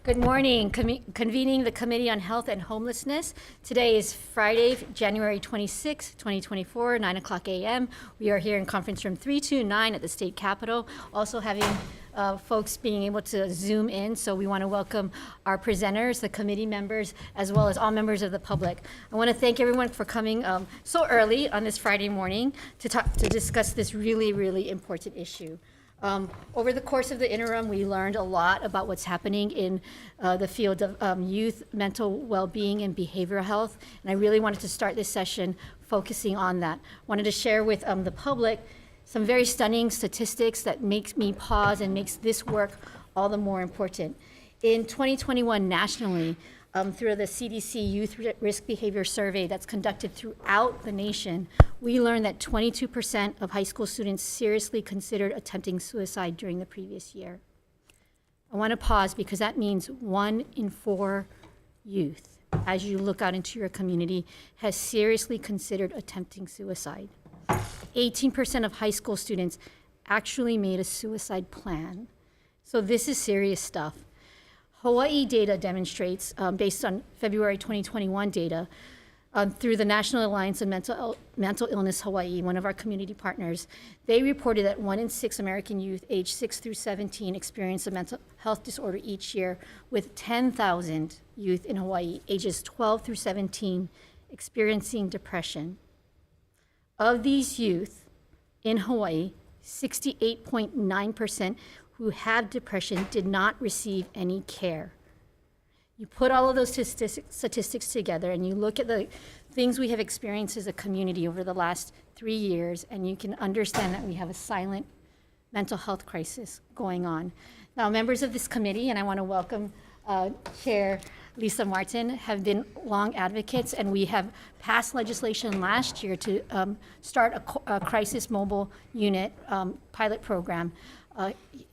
Good morning. Convening the Committee on Health and Homelessness. Today is Friday, January 26, 2024, 9 o'clock a.m. We are here in conference room 329 at the State Capitol. Also having folks being able to Zoom in, so we want to welcome our presenters, the committee members, as well as all members of the public. I want to thank everyone for coming so early on this Friday morning to discuss this really, really important issue. Over the course of the interim, we learned a lot about what's happening in the field of youth mental well-being and behavioral health, and I really wanted to start this session focusing on that. Wanted to share with the public some very stunning statistics that makes me pause and makes this work all the more important. In 2021 nationally, through the CDC Youth Risk Behavior Survey that's conducted throughout the nation, we learned that 22% of high school students seriously considered attempting suicide during the previous year. I want to pause because that means 1 in 4 youth, as you look out into your community, has seriously considered attempting suicide. 18% of high school students actually made a suicide plan. So this is serious stuff. Hawaii data demonstrates, based on February 2021 data, through the National Alliance of Mental Illness Hawaii, one of our community partners, they reported that 1 in 6 American youth aged 6 through 17 experience a mental health disorder each year, with 10,000 youth in Hawaii ages 12 through 17 experiencing depression. Of these youth in Hawaii, 68.9% who have depression did not receive any care. You put all of those statistics together and you look at the things we have experienced as a community over the last 3 years, and you can understand that we have a silent mental health crisis going on. Now, members of this committee, and I want to welcome Chair Lisa Martin, have been long advocates, and we have passed legislation last year to start a crisis mobile unit pilot program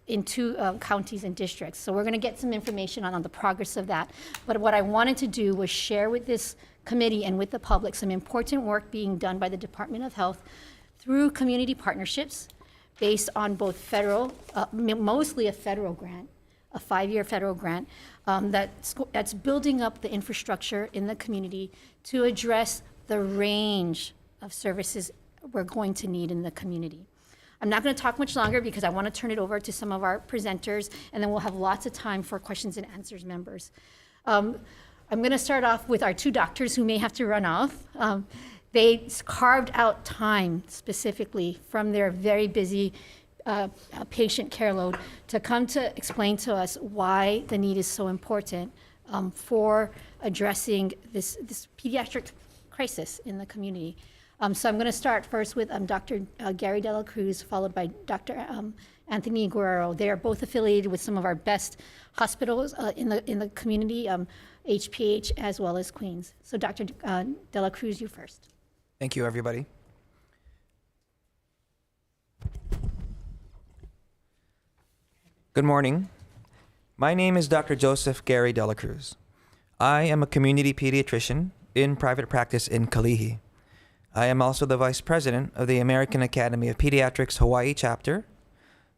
in 2 counties and districts. So we're going to get some information on the progress of that. But what I wanted to do was share with this committee and with the public some important work being done by the Department of Health through community partnerships based on both federal, mostly a federal grant, a 5-year federal grant that's building up the infrastructure in the community to address the range of services we're going to need in the community. I'm not going to talk much longer because I want to turn it over to some of our presenters, and then we'll have lots of time for questions and answers, members. I'm going to start off with our 2 doctors who may have to run off. They carved out time specifically from their very busy patient care load to come to explain to us why the need is so important for addressing this pediatric crisis in the community. So I'm going to start first with Dr. Gary Dela Cruz, followed by Dr. Anthony Guerrero. They are both affiliated with some of our best hospitals in the community, HPH as well as Queens. So Dr. Dela Cruz, you first. Thank you, everybody. Good morning. My name is Dr. Joseph Gary Dela Cruz. I am a community pediatrician in private practice in Kalihi. I am also the Vice President of the American Academy of Pediatrics Hawaii chapter,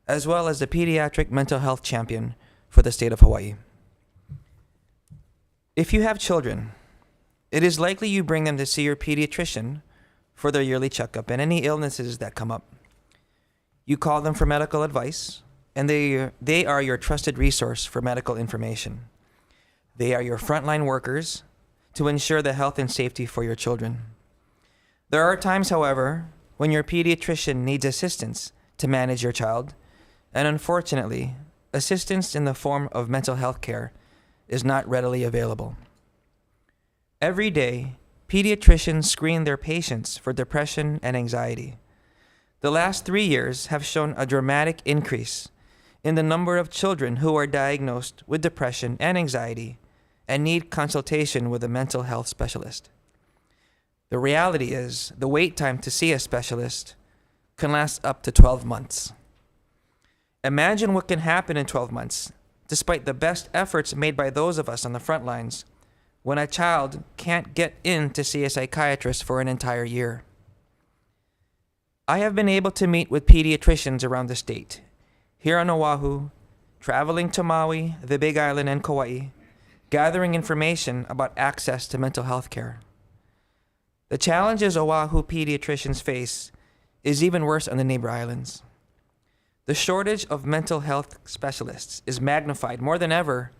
as well as the Pediatric Mental Health Champion for the state of Hawaii. If you have children, it is likely you bring them to see your pediatrician for their yearly checkup and any illnesses that come up. You call them for medical advice, and they are your trusted resource for medical information. They are your frontline workers to ensure the health and safety for your children. There are times, however, when your pediatrician needs assistance to manage your child, and unfortunately, assistance in the form of mental health care is not readily available. Every day, pediatricians screen their patients for depression and anxiety. The last 3 years have shown a dramatic increase in the number of children who are diagnosed with depression and anxiety and need consultation with a mental health specialist. The reality is, the wait time to see a specialist can last up to 12 months. Imagine what can happen in 12 months, despite the best efforts made by those of us on the front lines, when a child can't get in to see a psychiatrist for an entire year. I have been able to meet with pediatricians around the state, here on Oahu, traveling to Maui, the Big Island, and Kauai, gathering information about access to mental health care. The challenges Oahu pediatricians face is even worse on the neighbor islands. The shortage of mental health specialists is magnified more than ever,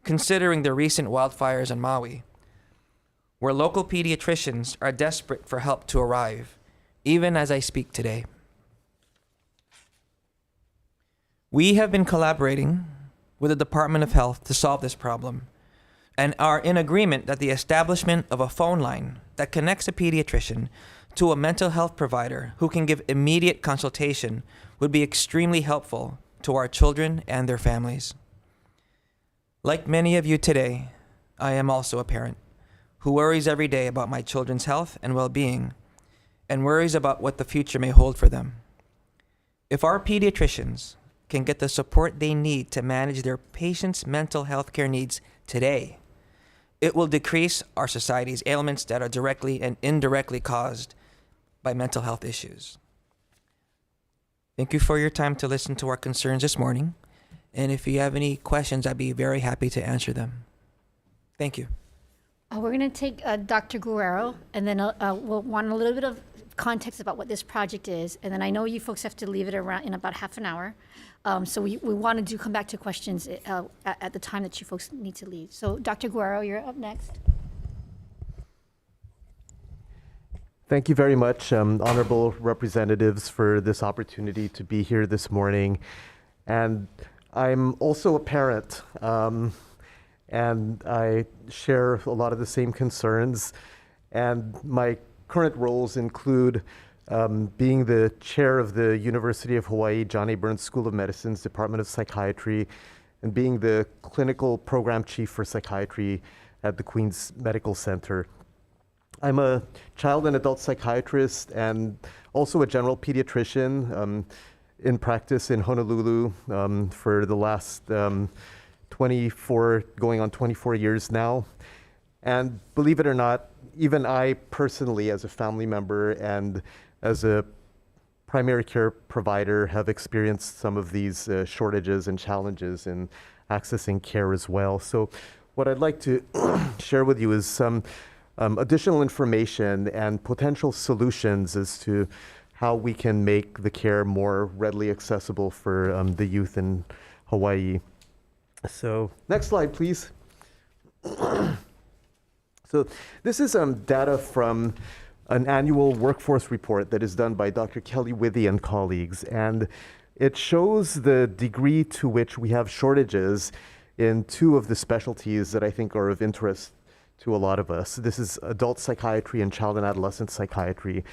considering the recent wildfires in Maui, where local pediatricians are desperate for help to arrive, even as I speak today. We have been collaborating with the Department of Health to solve this problem and are in agreement that the establishment of a phone line that connects a pediatrician to a mental health provider who can give immediate consultation would be extremely helpful to our children and their families. Like many of you today, I am also a parent who worries every day about my children's health and well-being and worries about what the future may hold for them. If our pediatricians can get the support they need to manage their patients' mental health care needs today, it will decrease our society's ailments that are directly and indirectly caused by mental health issues. Thank you for your time to listen to our concerns this morning. And if you have any questions, I'd be very happy to answer them. Thank you. We're going to take Dr. Guerrero, and then we'll want a little bit of context about what this project is. And then I know you folks have to leave it around in about half an hour. So we want to come back to questions at the time that you folks need to leave. So Dr. Guerrero, you're up next. Thank you very much, honorable representatives, for this opportunity to be here this morning. And I'm also a parent, and I share a lot of the same concerns. And my current roles include being the chair of the University of Hawaii John A. Burns School of Medicine's Department of Psychiatry, and being the clinical program chief for psychiatry at the Queens Medical Center. I'm a child and adult psychiatrist and also a general pediatrician in practice in Honolulu for the last 24, going on 24 years now. And believe it or not, even I personally, as a family member and as a primary care provider, have experienced some of these shortages and challenges in accessing care as well. So what I'd like to share with you is some additional information and potential solutions as to how we can make the care more readily accessible for the youth in Hawaii. So next slide, please. So this is data from an annual workforce report that is done by Dr. Kelly Withy and colleagues, and it shows the degree to which we have shortages in two of the specialties that I think are of interest to a lot of us. This is adult psychiatry and child and adolescent psychiatry.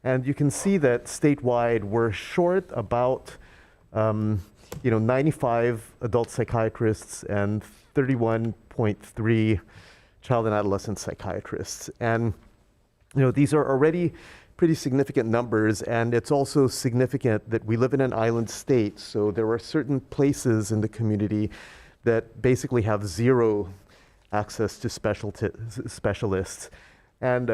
And you can see that statewide we're short about 95 adult psychiatrists and 31.3 child and adolescent psychiatrists. And these are already pretty significant numbers, and it's also significant that we live in an island state, so there are certain places in the community that basically have zero access to specialists. And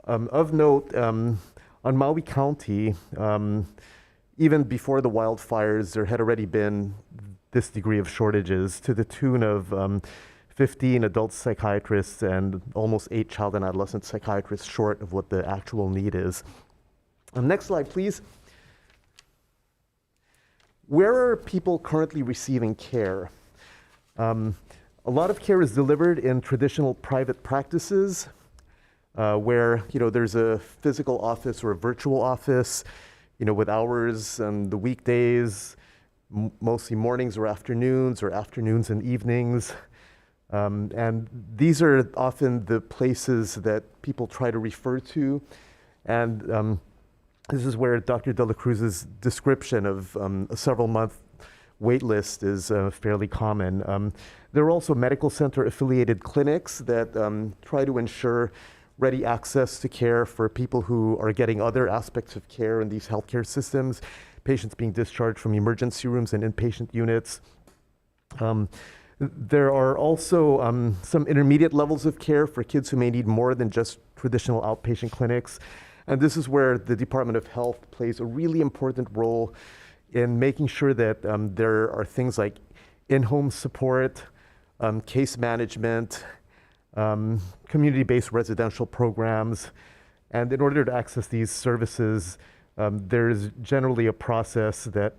of note, on Maui County, even before the wildfires, there had already been this degree of shortages to the tune of 15 adult psychiatrists and almost 8 child and adolescent psychiatrists short of what the actual need is. Next slide, please. Where are people currently receiving care? A lot of care is delivered in traditional private practices where there's a physical office or a virtual office, with hours on the weekdays, mostly mornings or afternoons and evenings. And these are often the places that people try to refer to. And this is where Dr. De La Cruz's description of a several-month wait list is fairly common. There are also medical center affiliated clinics that try to ensure ready access to care for people who are getting other aspects of care in these healthcare systems, patients being discharged from emergency rooms and inpatient units. There are also some intermediate levels of care for kids who may need more than just traditional outpatient clinics. And this is where the Department of Health plays a really important role in making sure that there are things like in-home support, case management, community-based residential programs. And in order to access these services, there's generally a process that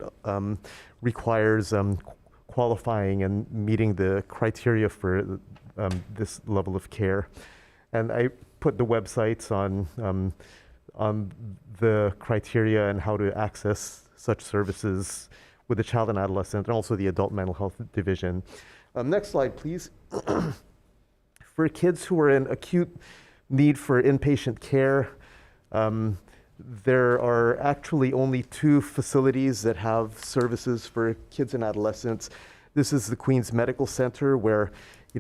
requires qualifying and meeting the criteria for this level of care. And I put the websites on the criteria and how to access such services with the child and adolescent, and also the adult mental health division. Next slide, please. For kids who are in acute need for inpatient care, there are actually only 2 facilities that have services for kids and adolescents. This is the Queens Medical Center, where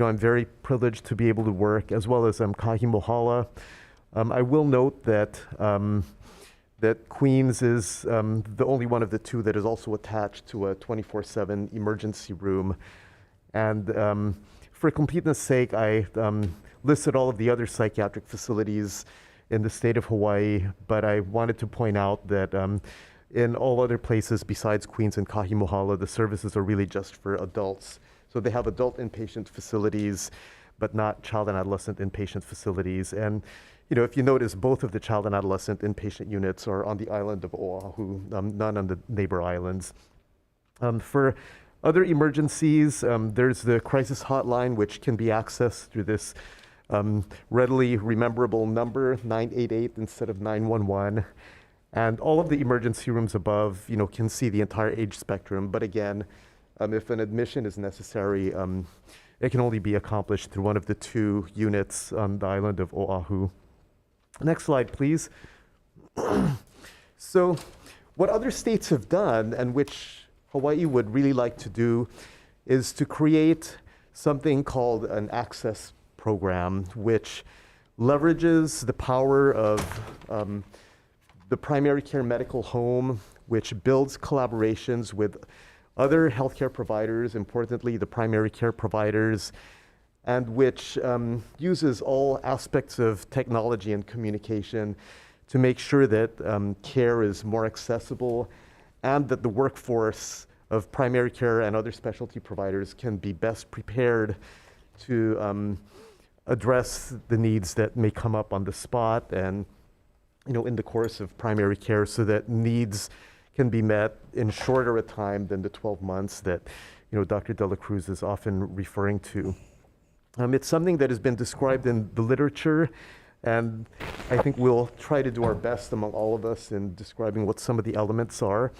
I'm very privileged to be able to work, as well as Kahimohala. I will note that that Queens is the only one of the 2 that is also attached to a 24/7 emergency room. And for completeness sake, I listed all of the other psychiatric facilities in the state of Hawaii, but I wanted to point out that in all other places besides Queens and Kahimohala, the services are really just for adults. So they have adult inpatient facilities, but not child and adolescent inpatient facilities. And if you notice, both of the child and adolescent inpatient units are on the island of Oahu, none on the neighbor islands. For other emergencies, there's the crisis hotline, which can be accessed through this readily rememberable number, 988 instead of 911. And all of the emergency rooms above, can see the entire age spectrum. But again, if an admission is necessary, it can only be accomplished through one of the 2 units on the island of Oahu. Next slide, please. So what other states have done, and which Hawaii would really like to do, is to create something called an access program, which leverages the power of the primary care medical home, which builds collaborations with other healthcare providers, importantly the primary care providers, and which uses all aspects of technology and communication to make sure that care is more accessible, and that the workforce of primary care and other specialty providers can be best prepared to address the needs that may come up on the spot and in the course of primary care, so that needs can be met in shorter a time than the 12 months that Dr. De La Cruz is often referring to. It's something that has been described in the literature, and I think we'll try to do our best among all of us in describing what some of the elements are.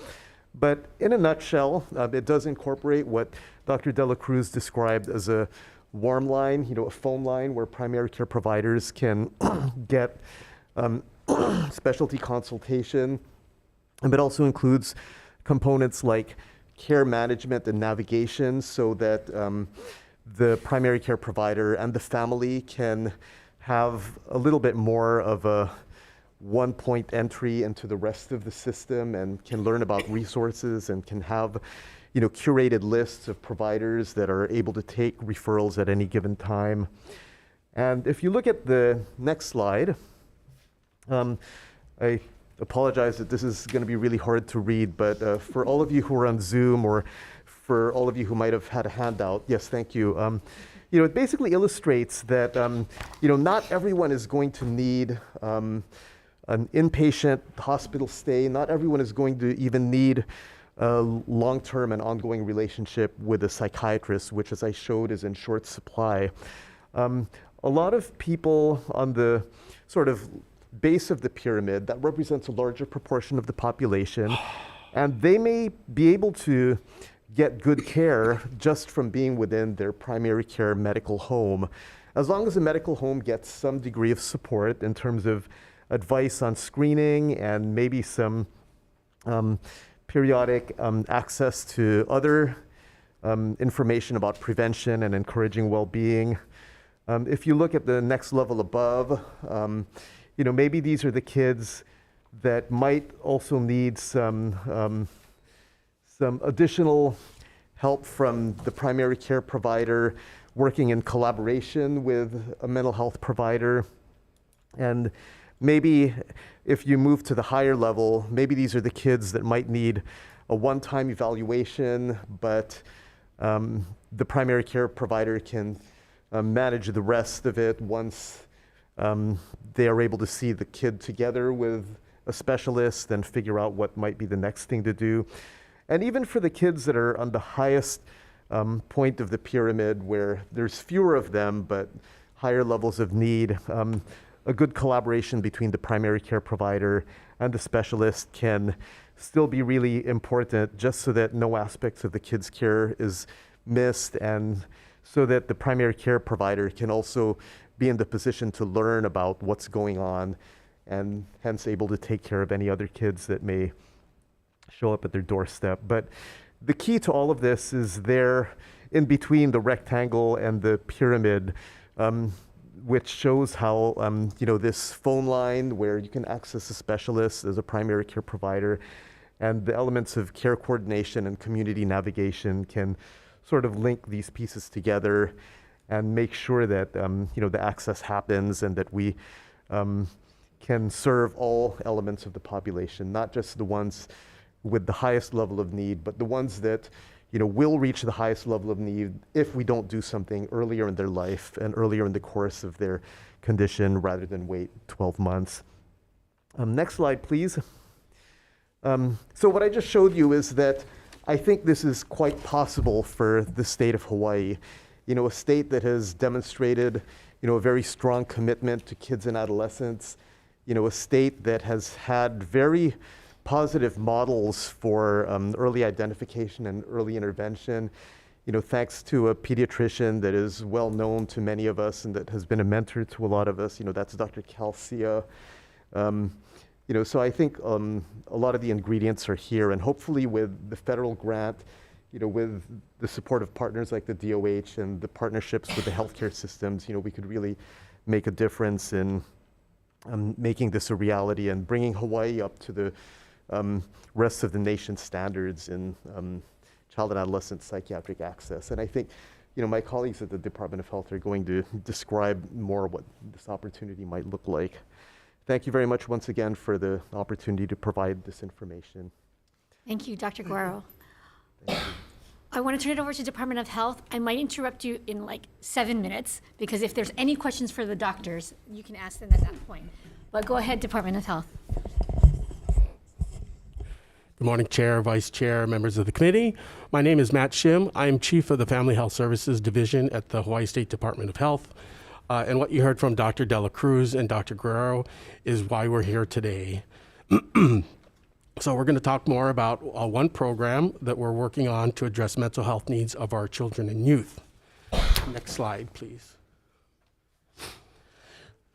But in a nutshell, it does incorporate what Dr. De La Cruz described as a warm line, a phone line where primary care providers can get specialty consultation. And it also includes components like care management and navigation, so that the primary care provider and the family can have a little bit more of a one-point entry into the rest of the system, and can learn about resources, and can have curated lists of providers that are able to take referrals at any given time. And if you look at the next slide, I apologize that this is going to be really hard to read, but for all of you who are on Zoom, or for all of you who might have had a handout, yes, thank you. It basically illustrates that not everyone is going to need an inpatient hospital stay. Not everyone is going to even need a long-term and ongoing relationship with a psychiatrist, which, as I showed, is in short supply. A lot of people on the sort of base of the pyramid, that represents a larger proportion of the population, and they may be able to get good care just from being within their primary care medical home. As long as the medical home gets some degree of support in terms of advice on screening, and maybe some periodic access to other information about prevention and encouraging well-being. If you look at the next level above, maybe these are the kids that might also need some additional help from the primary care provider, working in collaboration with a mental health provider. And maybe if you move to the higher level, maybe these are the kids that might need a one-time evaluation, but the primary care provider can manage the rest of it once they are able to see the kid together with a specialist and figure out what might be the next thing to do. And even for the kids that are on the highest point of the pyramid, where there's fewer of them but higher levels of need, a good collaboration between the primary care provider and the specialist can still be really important, just so that no aspects of the kid's care is missed, and so that the primary care provider can also be in the position to learn about what's going on, and hence able to take care of any other kids that may show up at their doorstep. But the key to all of this is there in between the rectangle and the pyramid, which shows how this phone line where you can access a specialist as a primary care provider, and the elements of care coordination and community navigation can sort of link these pieces together and make sure that the access happens, and that we can serve all elements of the population, not just the ones with the highest level of need, but the ones that will reach the highest level of need if we don't do something earlier in their life and earlier in the course of their condition, rather than wait 12 months. Next slide, please. So what I just showed you is that I think this is quite possible for the state of Hawaii, a state that has demonstrated a very strong commitment to kids and adolescents, a state that has had very positive models for early identification and early intervention, thanks to a pediatrician that is well known to many of us and that has been a mentor to a lot of us. That's Dr. Calcia. So I think a lot of the ingredients are here, and hopefully with the federal grant, with the support of partners like the DOH and the partnerships with the healthcare systems, we could really make a difference in making this a reality and bringing Hawaii up to the rest of the nation's standards in child and adolescent psychiatric access. And I think, my colleagues at the Department of Health are going to describe more what this opportunity might look like. Thank you very much once again for the opportunity to provide this information. Thank you, Dr. Guerrero. I want to turn it over to Department of Health. I might interrupt you in like 7 minutes, because if there's any questions for the doctors, you can ask them at that point. But go ahead, Department of Health. Good morning, Chair, Vice Chair, members of the committee. My name is Matt Shim. I'm Chief of the Family Health Services Division at the Hawaii State Department of Health. And what you heard from Dr. Dela Cruz and Dr. Guerrero is why we're here today. So we're going to talk more about one program that we're working on to address mental health needs of our children and youth. Next slide, please.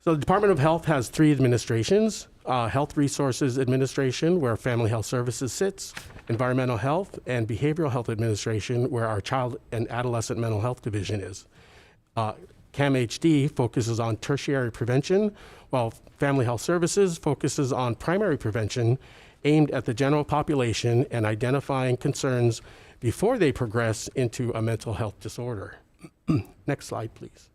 So the Department of Health has 3 administrations: Health Resources Administration, where Family Health Services sits; Environmental Health and Behavioral Health Administration, where our Child and Adolescent Mental Health Division is. CAM HD focuses on tertiary prevention, while Family Health Services focuses on primary prevention, aimed at the general population and identifying concerns before they progress into a mental health disorder. Next slide, please.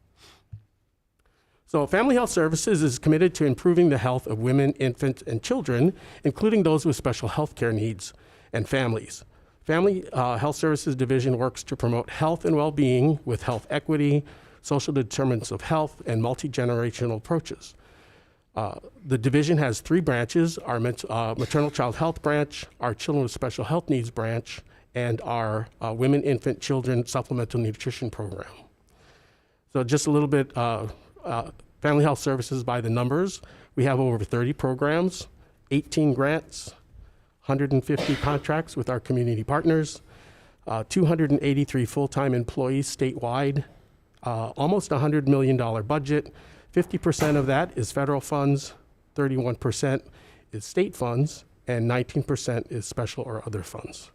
So Family Health Services is committed to improving the health of women, infants, and children, including those with special health care needs and families. Family Health Services Division works to promote health and well-being with health equity, social determinants of health, and multi-generational approaches. The division has 3 branches: our maternal child health branch, our children with special health needs branch, and our women, infant, children supplemental nutrition program. So just a little bit, Family Health Services by the numbers. We have over 30 programs, 18 grants, 150 contracts with our community partners, 283 full-time employees statewide, almost $100 million budget. 50% of that is federal funds, 31% is state funds, and 19% is special or other funds.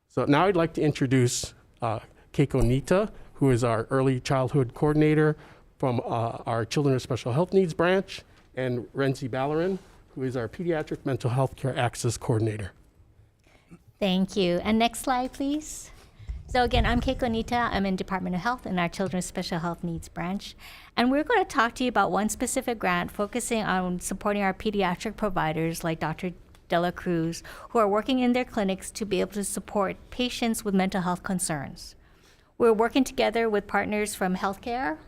So now I'd like to introduce Keiko Nita, who is our early childhood coordinator from our Children with Special Health Needs branch, and Renzi Ballarin, who is our pediatric mental health care access coordinator. Thank you. And next slide, please. So again, I'm Keiko Nita. I'm in Department of Health in our Children's Special Health Needs branch. And we're going to talk to you about one specific grant focusing on supporting our pediatric providers like Dr. Dela Cruz, who are working in their clinics to be able to support patients with mental health concerns. We're working together with partners from healthcare,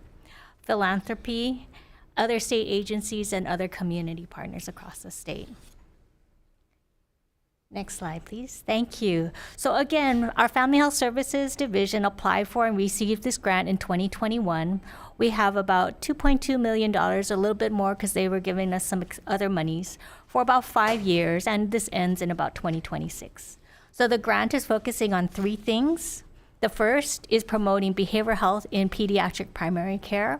philanthropy, other state agencies, and other community partners across the state. Next slide, please. Thank you. So again, our Family Health Services Division applied for and received this grant in 2021. We have about $2.2 million, a little bit more because they were giving us some other monies, for about 5 years, and this ends in about 2026. So the grant is focusing on 3 things. The first is promoting behavioral health in pediatric primary care.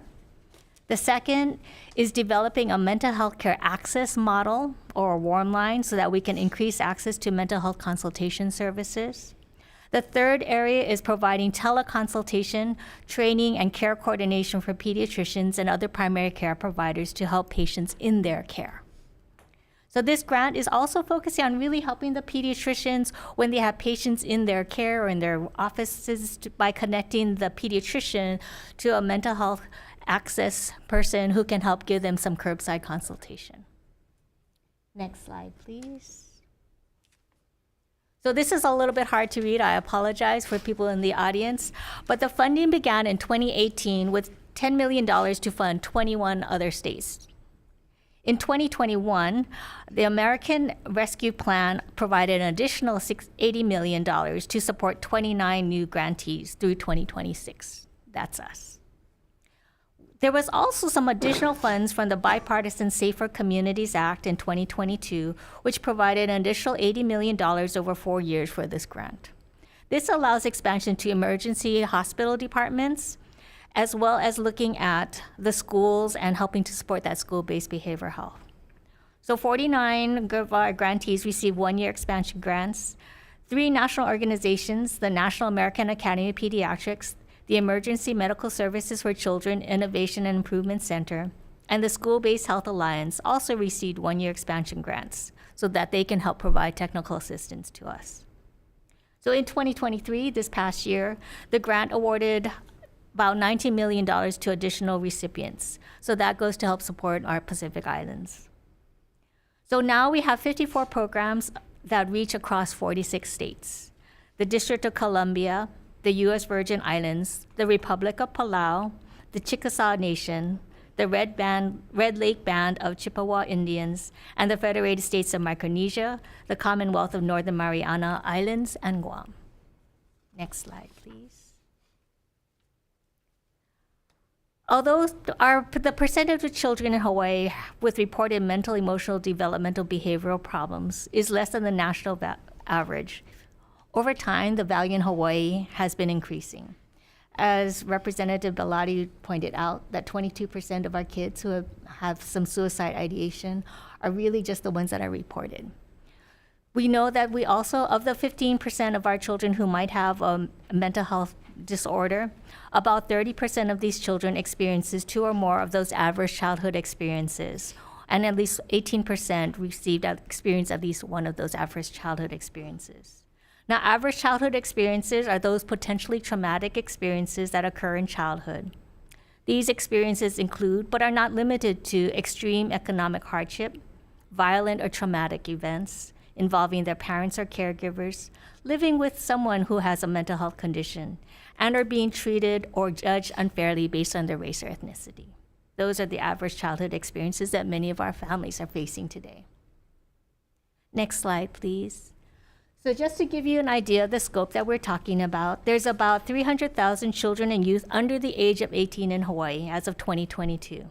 The second is developing a mental health care access model or a warm line so that we can increase access to mental health consultation services. The third area is providing teleconsultation, training, and care coordination for pediatricians and other primary care providers to help patients in their care. So this grant is also focusing on really helping the pediatricians when they have patients in their care or in their offices by connecting the pediatrician to a mental health access person who can help give them some curbside consultation. Next slide, please. So this is a little bit hard to read. I apologize for people in the audience. But the funding began in 2018 with $10 million to fund 21 other states. In 2021, the American Rescue Plan provided an additional $80 million to support 29 new grantees through 2026. That's us. There was also some additional funds from the Bipartisan Safer Communities Act in 2022, which provided an additional $80 million over 4 years for this grant. This allows expansion to emergency hospital departments, as well as looking at the schools and helping to support that school-based behavioral health. So 49 of our grantees received 1-year expansion grants. 3 national organizations, the National American Academy of Pediatrics, the Emergency Medical Services for Children Innovation and Improvement Center, and the School-Based Health Alliance also received 1-year expansion grants so that they can help provide technical assistance to us. So in 2023, this past year, the grant awarded about $19 million to additional recipients. So that goes to help support our Pacific Islands. So now we have 54 programs that reach across 46 states. The District of Columbia, the U.S. Virgin Islands, the Republic of Palau, the Chickasaw Nation, the Red Lake Band of Chippewa Indians, and the Federated States of Micronesia, the Commonwealth of Northern Mariana Islands, and Guam. Next slide, please. Although the percentage of children in Hawaii with reported mental, emotional, developmental, behavioral problems is less than the national average, over time, the value in Hawaii has been increasing. As Representative Bellotti pointed out, that 22% of our kids who have some suicide ideation are really just the ones that are reported. We know that we also, of the 15% of our children who might have a mental health disorder, about 30% of these children experiences 2 or more of those adverse childhood experiences, and at least 18% experience at least one of those adverse childhood experiences. Now, adverse childhood experiences are those potentially traumatic experiences that occur in childhood. These experiences include, but are not limited to, extreme economic hardship, violent or traumatic events involving their parents or caregivers, living with someone who has a mental health condition, and are being treated or judged unfairly based on their race or ethnicity. Those are the adverse childhood experiences that many of our families are facing today. Next slide, please. So just to give you an idea of the scope that we're talking about, there's about 300,000 children and youth under the age of 18 in Hawaii as of 2022.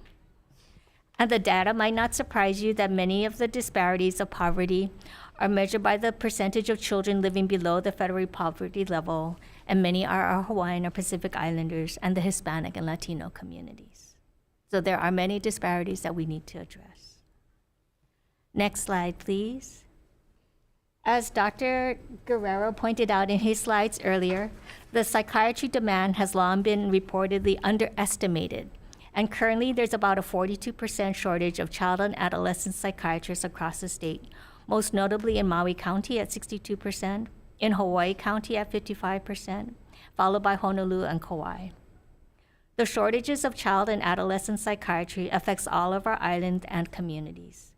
And the data might not surprise you that many of the disparities of poverty are measured by the percentage of children living below the federal poverty level, and many are our Hawaiian or Pacific Islanders and the Hispanic and Latino communities. So there are many disparities that we need to address. Next slide, please. As Dr. Guerrero pointed out in his slides earlier, the psychiatry demand has long been reportedly underestimated, and currently there's about a 42% shortage of child and adolescent psychiatrists across the state, most notably in Maui County at 62%, in Hawaii County at 55%, followed by Honolulu and Kauai. The shortages of child and adolescent psychiatry affects all of our island and communities.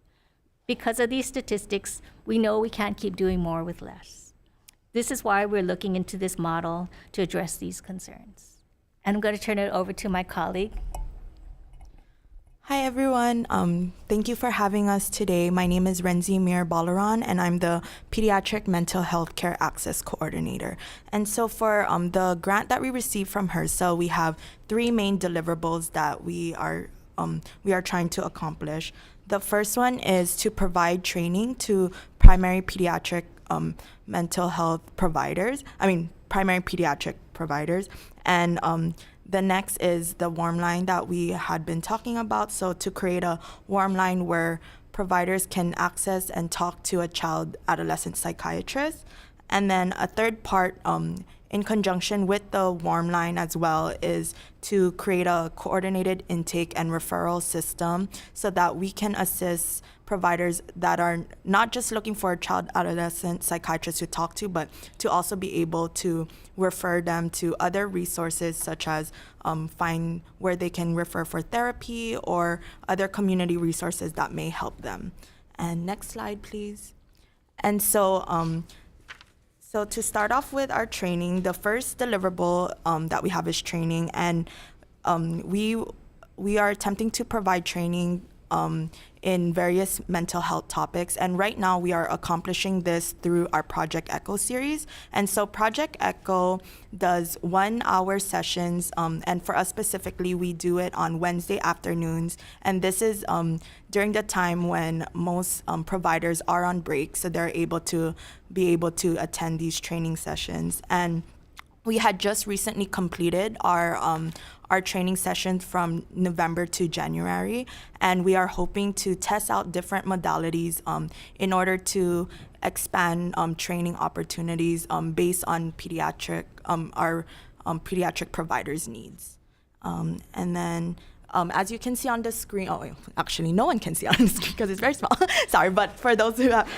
Because of these statistics, we know we can't keep doing more with less. This is why we're looking into this model to address these concerns. And I'm going to turn it over to my colleague. Hi everyone, thank you for having us today. My name is Renzi Mir Balaran and I'm the Pediatric Mental Health Care Access Coordinator. And so for the grant that we received from HRSA, we have 3 main deliverables that we are trying to accomplish. The first one is to provide training to primary pediatric mental health providers, primary pediatric providers. And the next is the warm line that we had been talking about. So to create a warm line where providers can access and talk to a child adolescent psychiatrist. And then a third part in conjunction with the warm line as well is to create a coordinated intake and referral system so that we can assist providers that are not just looking for a child adolescent psychiatrist to talk to, but to also be able to refer them to other resources such as find where they can refer for therapy or other community resources that may help them. And next slide, please. And so, so to start off with our training, the first deliverable that we have is training, and we are attempting to provide training in various mental health topics. And right now we are accomplishing this through our Project Echo series. And so Project Echo does 1-hour sessions. And for us specifically, we do it on Wednesday afternoons. And this is during the time when most providers are on break. So they're able to attend these training sessions. And we had just recently completed our training session from November to January, and we are hoping to test out different modalities in order to expand training opportunities based on our pediatric providers' needs. And then as you can see on the screen, actually no one can see on the screen because it's very small. Sorry, but for those who have,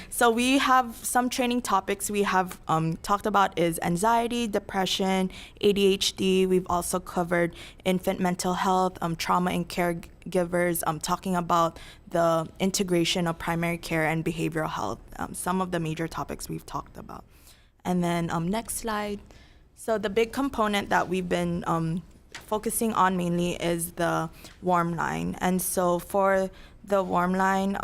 so we have some training topics we have talked about is anxiety, depression, ADHD. We've also covered infant mental health, trauma and caregivers, talking about the integration of primary care and behavioral health, some of the major topics we've talked about. And then next slide. So the big component that we've been focusing on mainly is the warm line. And so for the warm line,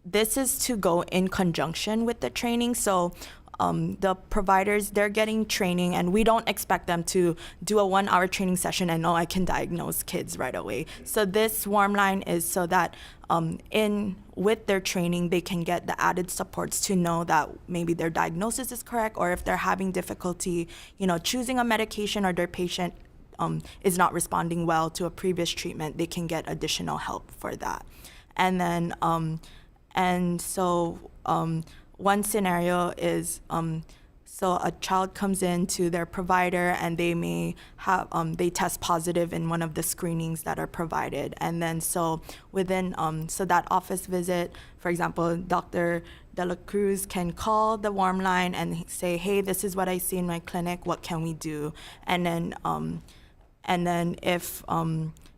this is to go in conjunction with the training. So the providers, they're getting training, and we don't expect them to do a 1-hour training session and, I can diagnose kids right away. So this warm line is so that with their training, they can get the added supports to know that maybe their diagnosis is correct, or if they're having difficulty, choosing a medication, or their patient is not responding well to a previous treatment, they can get additional help for that. And then, one scenario is, so a child comes in to their provider and they may have, they test positive in one of the screenings that are provided. And then so within, so that office visit, for example, Dr. De La Cruz can call the warm line and say, hey, this is what I see in my clinic, what can we do? And then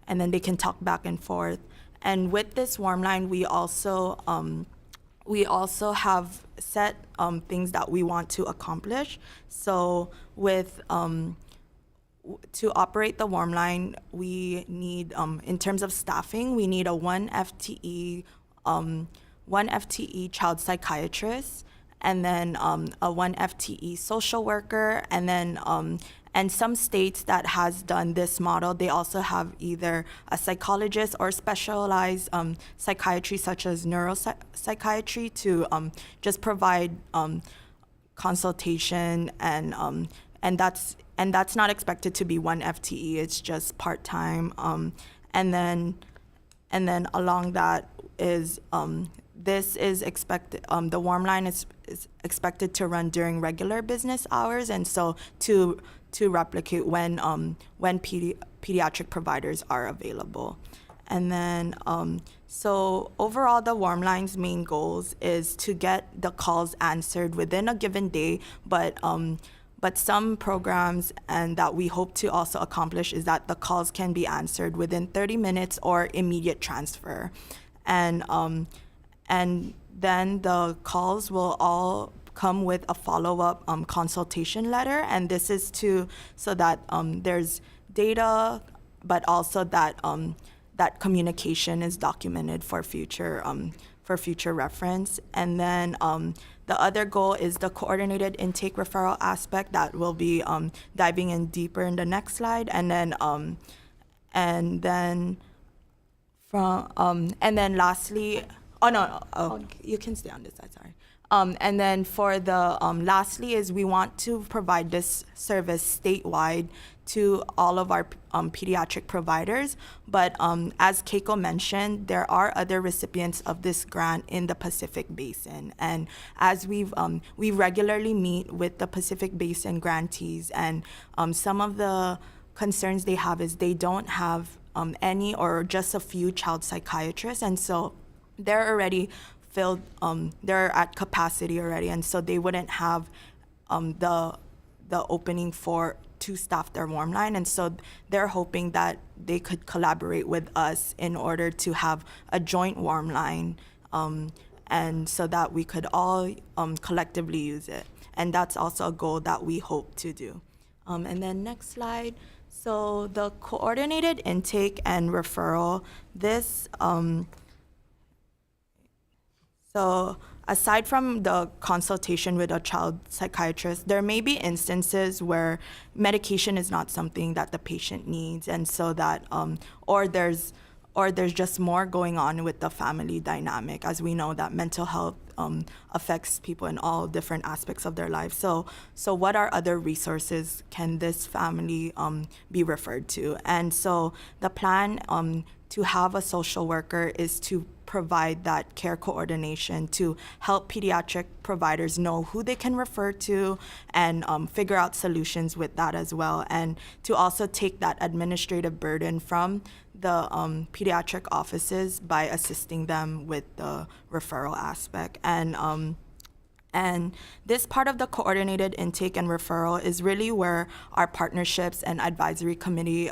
they can talk back and forth. And with this warm line, we also have set things that we want to accomplish. So with to operate the warm line, we need, in terms of staffing, we need a 1 FTE child psychiatrist, and then a 1 FTE social worker, and then and some states that has done this model, they also have either a psychologist or specialized psychiatry, such as neuropsychiatry, to just provide consultation, and that's not expected to be 1 FTE. It's just part-time, and then along that is this is expected. The warm line is expected to run during regular business hours, and so to replicate when pediatric providers are available. And then, so overall, the warm line's main goals is to get the calls answered within a given day, but but some programs and that we hope to also accomplish is that the calls can be answered within 30 minutes or immediate transfer. And then the calls will all come with a follow-up consultation letter, and this is so that there's data, but also that that communication is documented for future reference. And then the other goal is the coordinated intake referral aspect that we'll be diving in deeper in the next slide. And then lastly, you can stay on this side, sorry. And then for the lastly is we want to provide this service statewide to all of our pediatric providers. But as Keiko mentioned, there are other recipients of this grant in the Pacific Basin. And as we regularly meet with the Pacific Basin grantees, and some of the concerns they have is they don't have any or just a few child psychiatrists. And so they're already filled, they're at capacity already. And so they wouldn't have the opening to staff their warm line. And so they're hoping that they could collaborate with us in order to have a joint warm line, and so that we could all collectively use it. And that's also a goal that we hope to do. And then next slide. So the coordinated intake and referral, so aside from the consultation with a child psychiatrist, there may be instances where medication is not something that the patient needs, and so that, or there's just more going on with the family dynamic, as we know that mental health affects people in all different aspects of their lives. So what are other resources can this family be referred to? And so the plan to have a social worker is to provide that care coordination to help pediatric providers know who they can refer to and figure out solutions with that as well, and to also take that administrative burden from the pediatric offices by assisting them with the referral aspect. And this part of the coordinated intake and referral is really where our partnerships and advisory committee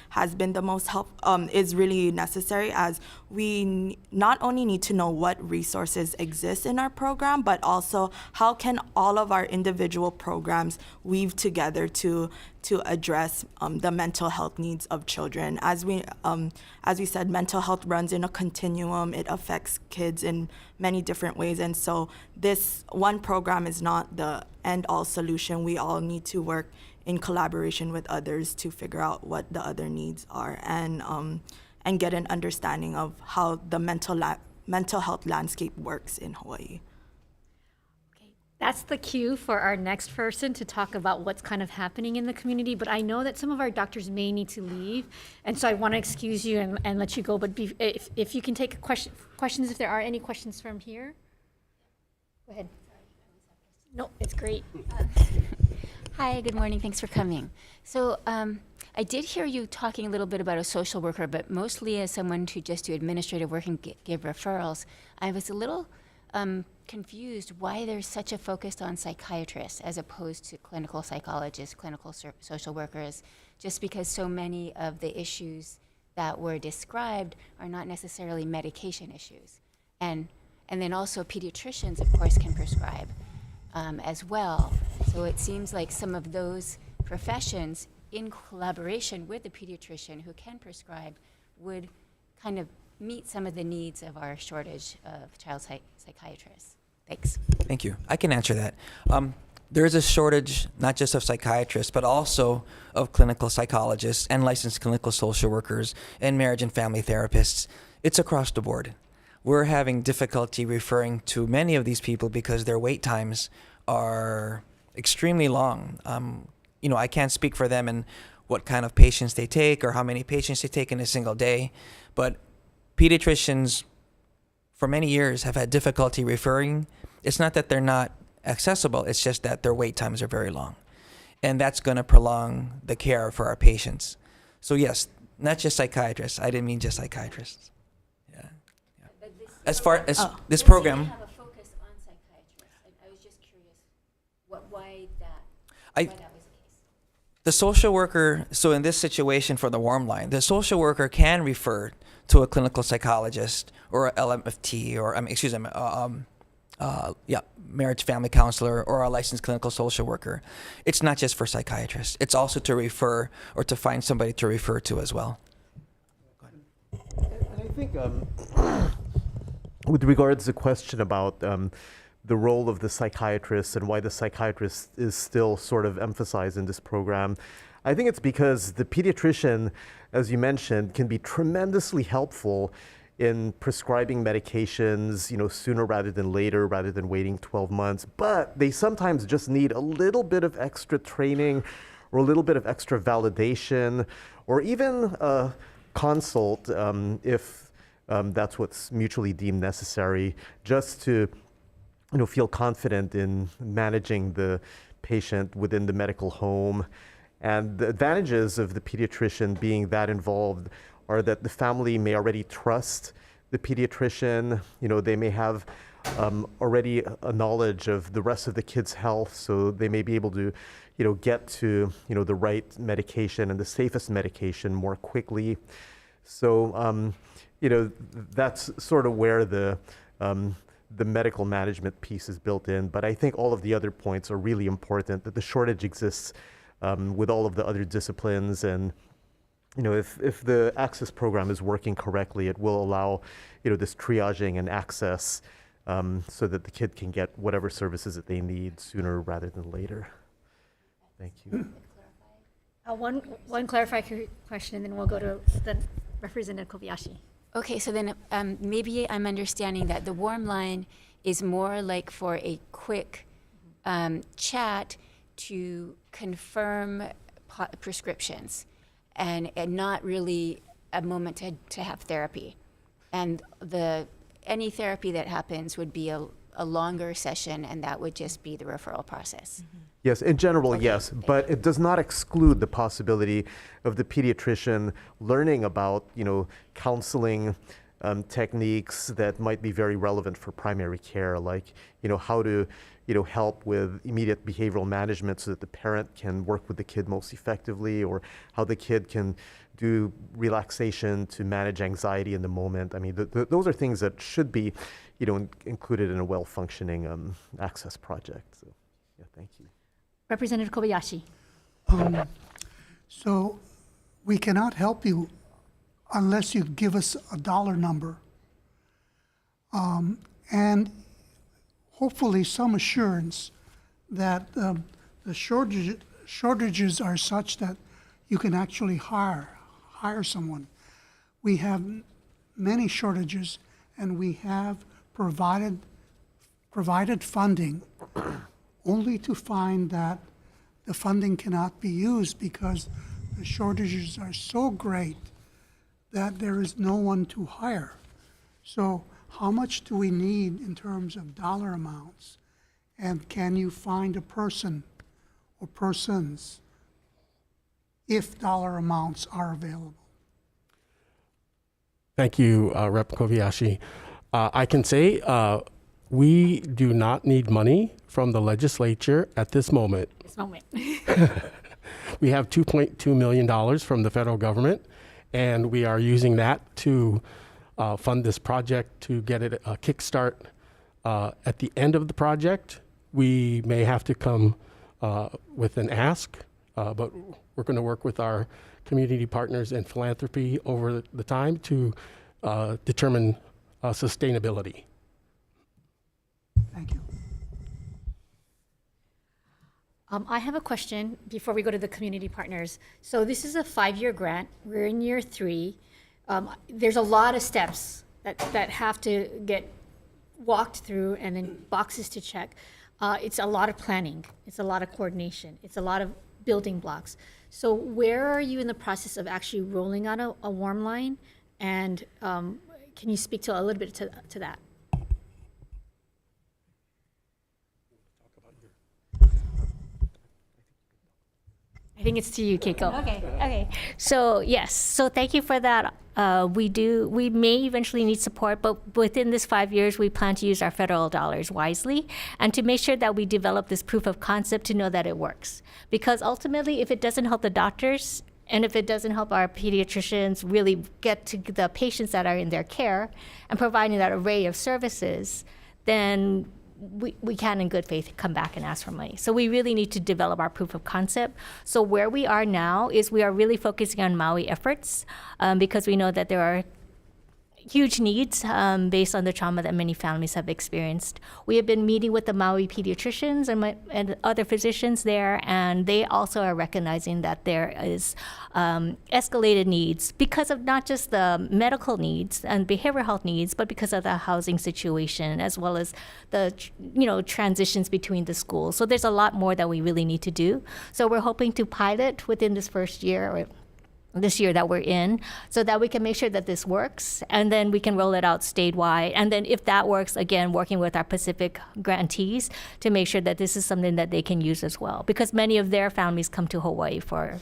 has been the most help, is really necessary, as we not only need to know what resources exist in our program, but also how can all of our individual programs weave together to address the mental health needs of children. As we said, mental health runs in a continuum. It affects kids in many different ways. And so this one program is not the end-all solution. We all need to work in collaboration with others to figure out what the other needs are, and get an understanding of how the mental health landscape works in Hawaii. That's the cue for our next person to talk about what's kind of happening in the community. But I know that some of our doctors may need to leave, and so I want to excuse you and let you go. But if you can take questions, if there are any questions from here. Go ahead. No, it's great. Hi, good morning. Thanks for coming. So I did hear you talking a little bit about a social worker, but mostly as someone to just do administrative work and give referrals. I was a little confused why there's such a focus on psychiatrists as opposed to clinical psychologists, clinical social workers, just because so many of the issues that were described are not necessarily medication issues. And then also pediatricians, of course, can prescribe as well. So it seems like some of those professions, in collaboration with the pediatrician who can prescribe, would kind of meet some of the needs of our shortage of child psychiatrists. Thanks. Thank you. I can answer that. There is a shortage not just of psychiatrists, but also of clinical psychologists and licensed clinical social workers and marriage and family therapists. It's across the board. We're having difficulty referring to many of these people because their wait times are extremely long. I can't speak for them and what kind of patients they take or how many patients they take in a single day, but pediatricians for many years have had difficulty referring. It's not that they're not accessible, it's just that their wait times are very long. And that's going to prolong the care for our patients. So yes, not just psychiatrists. I didn't mean just psychiatrists. Yeah. As far as this program, have a focus on psychiatrists. I was just curious why that. The social worker, so in this situation for the warm line, the social worker can refer to a clinical psychologist or a LMFT or, marriage family counselor or a licensed clinical social worker. It's not just for psychiatrists. It's also to refer or to find somebody to refer to as well. And I think with regards to the question about the role of the psychiatrist and why the psychiatrist is still sort of emphasized in this program, I think it's because the pediatrician, as you mentioned, can be tremendously helpful in prescribing medications, sooner rather than later, rather than waiting 12 months. But they sometimes just need a little bit of extra training or a little bit of extra validation or even a consult if that's what's mutually deemed necessary, just to feel confident in managing the patient within the medical home. And the advantages of the pediatrician being that involved are that the family may already trust the pediatrician. They may have already a knowledge of the rest of the kid's health, so they may be able to, get to, the right medication and the safest medication more quickly. So, that's sort of where the medical management piece is built in. But I think all of the other points are really important, that the shortage exists with all of the other disciplines. And, if the access program is working correctly, it will allow, this triaging and access so that the kid can get whatever services that they need sooner rather than later. Thank you. One clarifying question, and then we'll go to the Representative Kobayashi. Okay, so then maybe I'm understanding that the warm line is more like for a quick chat to confirm prescriptions and not really a moment to have therapy. And any therapy that happens would be a longer session, and that would just be the referral process. Mm-hmm. Yes, in general, yes, but it does not exclude the possibility of the pediatrician learning about, counseling techniques that might be very relevant for primary care, like, how to, help with immediate behavioral management so that the parent can work with the kid most effectively, or how the kid can do relaxation to manage anxiety in the moment. I mean, those are things that should be, included in a well-functioning access project. So, yeah, thank you. Representative Kobayashi. So we cannot help you unless you give us a dollar number. And hopefully some assurance that the shortages are such that you can actually hire someone. We have many shortages, and we have provided funding only to find that the funding cannot be used because the shortages are so great that there is no one to hire. So how much do we need in terms of dollar amounts? And can you find a person or persons if dollar amounts are available? Thank you, Rep. Kobayashi. I can say we do not need money from the legislature at this moment. We have $2.2 million from the federal government, and we are using that to fund this project to get it a kickstart. At the end of the project, we may have to come with an ask, but we're going to work with our community partners and philanthropy over the time to determine sustainability. Thank you. I have a question before we go to the community partners. So this is a 5-year grant. We're in year 3. There's a lot of steps that have to get walked through and then boxes to check. It's a lot of planning. It's a lot of coordination. It's a lot of building blocks. So where are you in the process of actually rolling out a warm line? And can you speak to a little bit to that? I think it's to you, Keiko. Okay. So yes, so thank you for that We may eventually need support, but within this 5 years, we plan to use our federal dollars wisely and to make sure that we develop this proof of concept to know that it works. Because ultimately, if it doesn't help the doctors, and if it doesn't help our pediatricians really get to the patients that are in their care and providing that array of services, then we can in good faith come back and ask for money. So we really need to develop our proof of concept. So where we are now is we are really focusing on Maui efforts because we know that there are huge needs based on the trauma that many families have experienced. We have been meeting with the Maui pediatricians and other physicians there, and they also are recognizing that there is escalated needs because of not just the medical needs and behavioral health needs, but because of the housing situation as well as the transitions between the schools. So there's a lot more that we really need to do. So we're hoping to pilot within this first year or this year that we're in, so that we can make sure that this works, and then we can roll it out statewide. And then if that works, again, working with our Pacific grantees to make sure that this is something that they can use as well. Because many of their families come to Hawaii for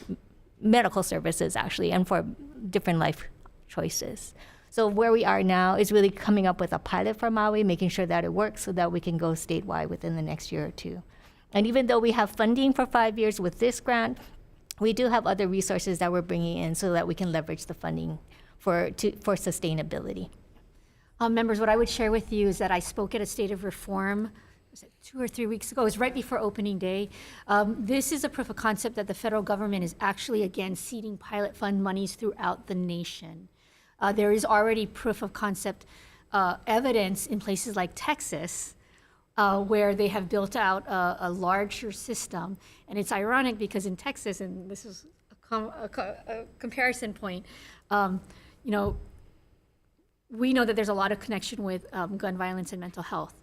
medical services, actually, and for different life choices. So where we are now is really coming up with a pilot for Maui, making sure that it works so that we can go statewide within the next year or two. And even though we have funding for 5 years with this grant, we do have other resources that we're bringing in so that we can leverage the funding for sustainability. Members, what I would share with you is that I spoke at a State of Reform, was it 2 or 3 weeks ago? It was right before opening day. This is a proof of concept that the federal government is actually, again, seeding pilot fund monies throughout the nation. There is already proof of concept evidence in places like Texas, where they have built out a larger system. And it's ironic because in Texas, and this is a comparison point, we know that there's a lot of connection with gun violence and mental health.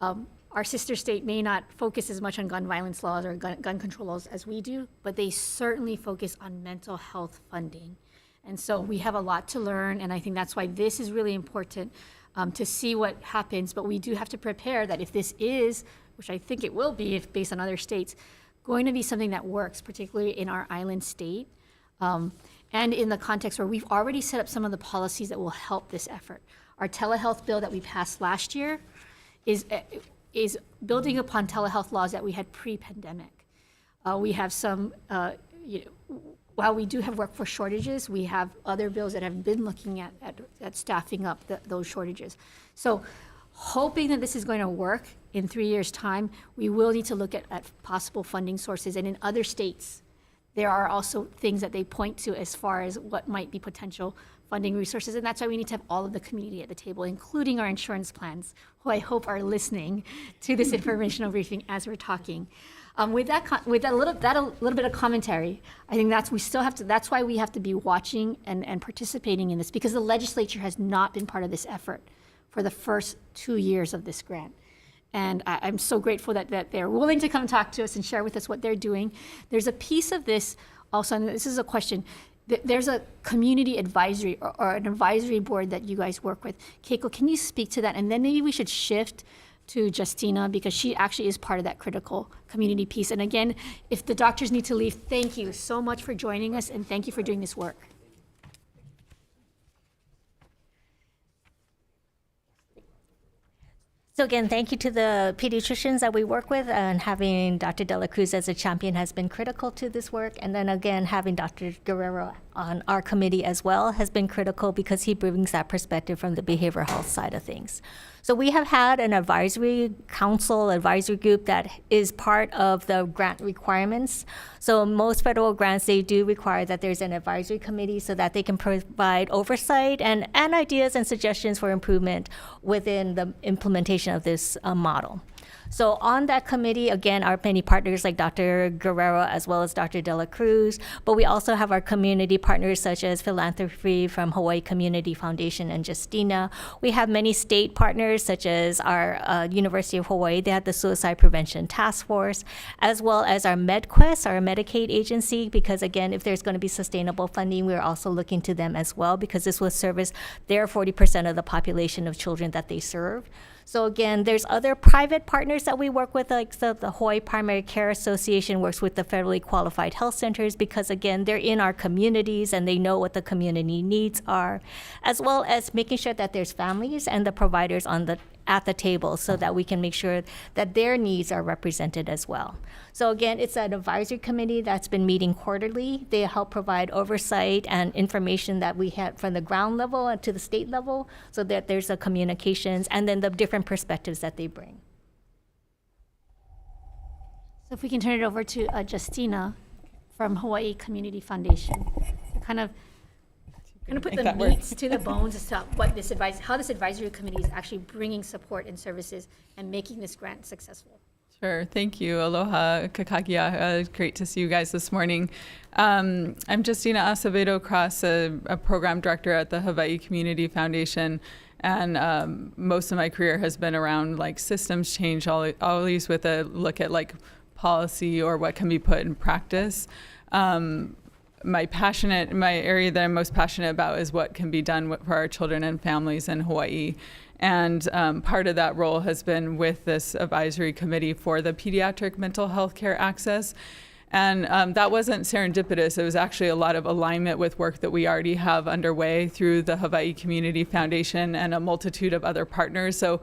Our sister state may not focus as much on gun violence laws or gun control laws as we do, but they certainly focus on mental health funding. And so we have a lot to learn, and I think that's why this is really important to see what happens. But we do have to prepare that if this is, which I think it will be if based on other states, going to be something that works, particularly in our island state, and in the context where we've already set up some of the policies that will help this effort. Our telehealth bill that we passed last year is building upon telehealth laws that we had pre-pandemic. We have some, while we do have workforce shortages, we have other bills that have been looking at staffing up those shortages. So hoping that this is going to work in 3 years' time, we will need to look at possible funding sources. And in other states, there are also things that they point to as far as what might be potential funding resources. And that's why we need to have all of the community at the table, including our insurance plans, who I hope are listening to this informational briefing as we're talking. With that little bit of commentary, I think that's why we have to be watching and participating in this, because the legislature has not been part of this effort for the first 2 years of this grant. And I'm so grateful that they're willing to come talk to us and share with us what they're doing. There's a piece of this also, and this is a question, there's a community advisory or an advisory board that you guys work with. Keiko, can you speak to that? And then maybe we should shift to Justina, because she actually is part of that critical community piece. And again, if the doctors need to leave, thank you so much for joining us, and thank you for doing this work. So again, thank you to the pediatricians that we work with, and having Dr. De La Cruz as a champion has been critical to this work. And then again, having Dr. Guerrero on our committee as well has been critical because he brings that perspective from the behavioral health side of things. So we have had an advisory group that is part of the grant requirements. So most federal grants, they do require that there's an advisory committee so that they can provide oversight and ideas and suggestions for improvement within the implementation of this model. So on that committee, again, are many partners like Dr. Guerrero as well as Dr. De La Cruz, but we also have our community partners such as Philanthropy from Hawaii Community Foundation and Justina. We have many state partners such as our University of Hawaii. They have the Suicide Prevention Task Force, as well as our MedQuest, our Medicaid agency, because again, if there's going to be sustainable funding, we're also looking to them as well, because this will service their 40% of the population of children that they serve. So again, there's other private partners that we work with, like the Hawaii Primary Care Association works with the federally qualified health centers because again, they're in our communities and they know what the community needs are, as well as making sure that there's families and the providers at the table so that we can make sure that their needs are represented as well. So again, it's an advisory committee that's been meeting quarterly. They help provide oversight and information that we had from the ground level and to the state level so that there's a communications and then the different perspectives that they bring. So if we can turn it over to Justina from Hawaii Community Foundation. To kind of put the meats to the bones as to how this advisory committee is actually bringing support and services and making this grant successful. Sure. Thank you. Aloha, kakakia. Great to see you guys this morning. I'm Justina Acevedo Cross, a program director at the Hawaii Community Foundation. And most of my career has been around like systems change, always with a look at like policy or what can be put in practice. My area that I'm most passionate about is what can be done for our children and families in Hawaii. And part of that role has been with this advisory committee for the pediatric mental health care access. And that wasn't serendipitous. It was actually a lot of alignment with work that we already have underway through the Hawaii Community Foundation and a multitude of other partners. So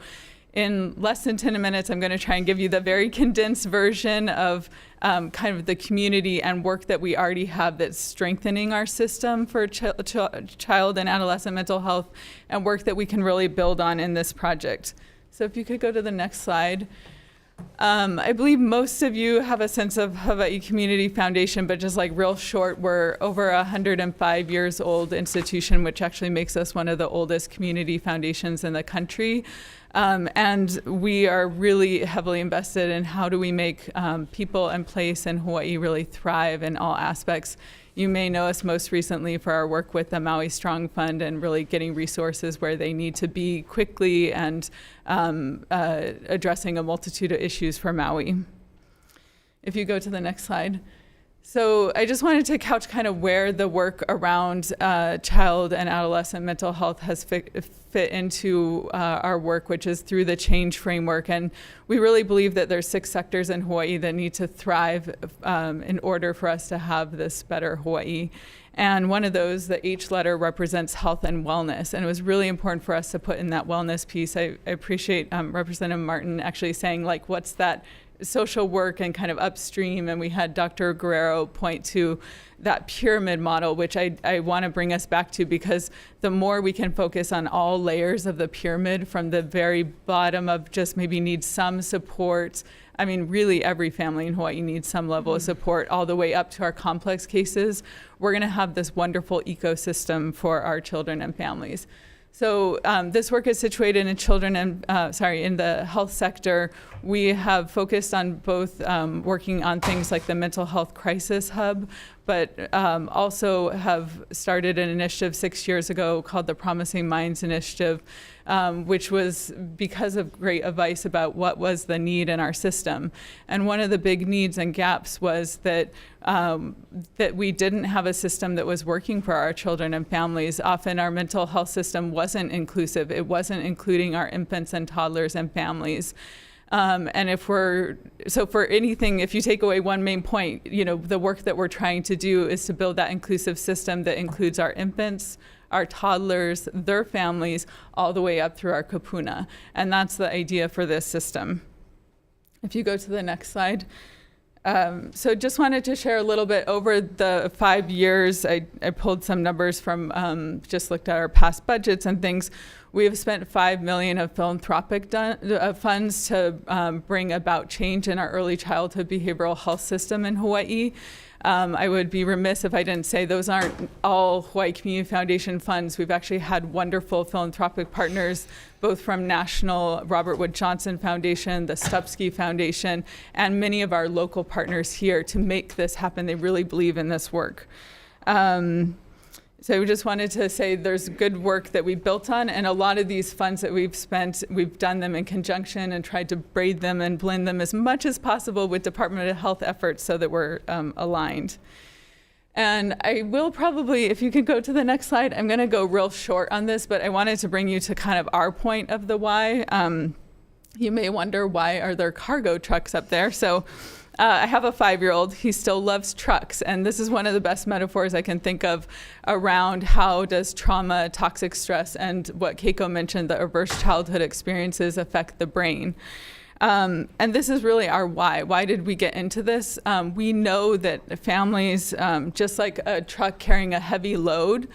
in less than 10 minutes, I'm going to try and give you the very condensed version of kind of the community and work that we already have that's strengthening our system for child and adolescent mental health and work that we can really build on in this project. So if you could go to the next slide. I believe most of you have a sense of Hawaii Community Foundation, but just like real short, we're over 105 years old institution, which actually makes us one of the oldest community foundations in the country. And we are really heavily invested in how do we make people and place in Hawaii really thrive in all aspects. You may know us most recently for our work with the Maui Strong Fund and really getting resources where they need to be quickly and addressing a multitude of issues for Maui. If you go to the next slide. So I just wanted to couch kind of where the work around child and adolescent mental health has fit into our work, which is through the change framework. And we really believe that there's 6 sectors in Hawaii that need to thrive in order for us to have this better Hawaii. And one of those, the H letter, represents health and wellness. And it was really important for us to put in that wellness piece. I appreciate Representative Martin actually saying, like, what's that social work and kind of upstream, and we had Dr. Guerrero point to that pyramid model, which I want to bring us back to, because the more we can focus on all layers of the pyramid from the very bottom of just maybe need some support. I mean, really every family in Hawaii needs some level of support, all the way up to our complex cases. We're going to have this wonderful ecosystem for our children and families. So this work is situated in children and, in the health sector. We have focused on both working on things like the mental health crisis hub, but also have started an initiative 6 years ago called the Promising Minds Initiative, which was because of great advice about what was the need in our system. And one of the big needs and gaps was that that we didn't have a system that was working for our children and families. Often our mental health system wasn't inclusive. It wasn't including our infants and toddlers and families. And for anything, if you take away one main point, the work that we're trying to do is to build that inclusive system that includes our infants, our toddlers, their families, all the way up through our kapuna. And that's the idea for this system. If you go to the next slide. So just wanted to share a little bit over the 5 years. I pulled some numbers from, just looked at our past budgets and things. We have spent $5 million of philanthropic funds to bring about change in our early childhood behavioral health system in Hawaii. I would be remiss if I didn't say those aren't all Hawaii Community Foundation funds. We've actually had wonderful philanthropic partners, both from National Robert Wood Johnson Foundation, the Stupski Foundation, and many of our local partners here to make this happen. They really believe in this work. So we just wanted to say there's good work that we built on, and a lot of these funds that we've spent, we've done them in conjunction and tried to braid them and blend them as much as possible with Department of Health efforts so that we're aligned. And I will probably, if you could go to the next slide, I'm going to go real short on this, but I wanted to bring you to kind of our point of the why. You may wonder, why are there cargo trucks up there? So I have a 5-year-old. He still loves trucks. And this is one of the best metaphors I can think of around how does trauma, toxic stress, and what Keiko mentioned, the adverse childhood experiences affect the brain. And this is really our why. Why did we get into this? We know that families, just like a truck carrying a heavy load,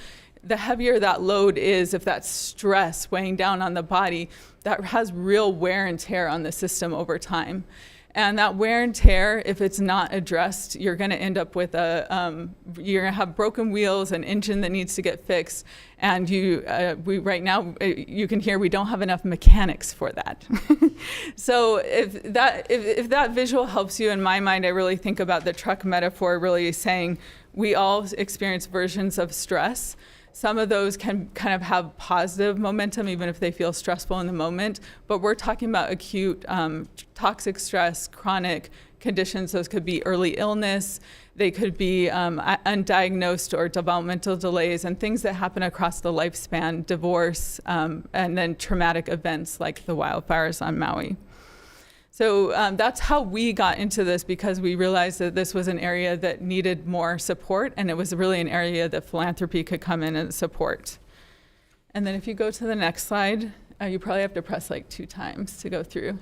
the heavier that load is, if that's stress weighing down on the body, that has real wear and tear on the system over time. And that wear and tear, if it's not addressed, you're going to end up with you're going to have broken wheels, an engine that needs to get fixed. And right now, you can hear we don't have enough mechanics for that. So if that visual helps you, in my mind, I really think about the truck metaphor really saying we all experience versions of stress. Some of those can kind of have positive momentum, even if they feel stressful in the moment. But we're talking about acute toxic stress, chronic conditions. Those could be early illness. They could be undiagnosed or developmental delays, and things that happen across the lifespan, divorce, and then traumatic events like the wildfires on Maui. So that's how we got into this, because we realized that this was an area that needed more support, and it was really an area that philanthropy could come in and support. And then if you go to the next slide, you probably have to press like 2 times to go through.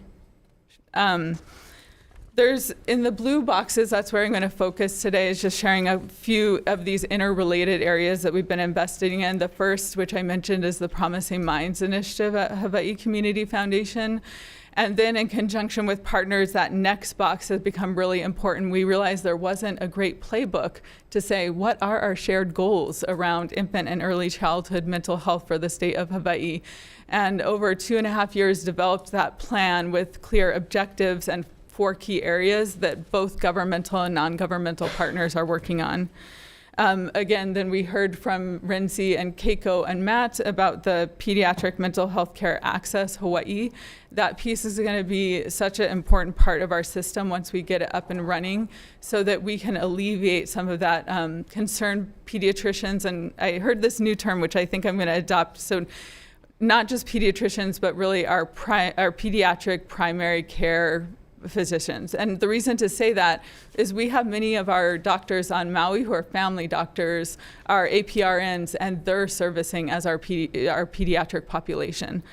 There's, in the blue boxes, that's where I'm going to focus today, is just sharing a few of these interrelated areas that we've been investing in. The first, which I mentioned, is the Promising Minds initiative at Hawaii Community Foundation. And then in conjunction with partners, that next box has become really important. We realized there wasn't a great playbook to say, what are our shared goals around infant and early childhood mental health for the state of Hawaii? And over 2.5 years, developed that plan with clear objectives and 4 key areas that both governmental and non-governmental partners are working on. Again, then we heard from Renzi and Keiko and Matt about the Pediatric Mental Health Care Access Hawaii. That piece is going to be such an important part of our system once we get it up and running, so that we can alleviate some of that concerned pediatricians. And I heard this new term, which I think I'm going to adopt. So not just pediatricians, but really our pediatric primary care physicians. And the reason to say that is we have many of our doctors on Maui who are family doctors, our APRNs, and they're servicing as our pediatric population.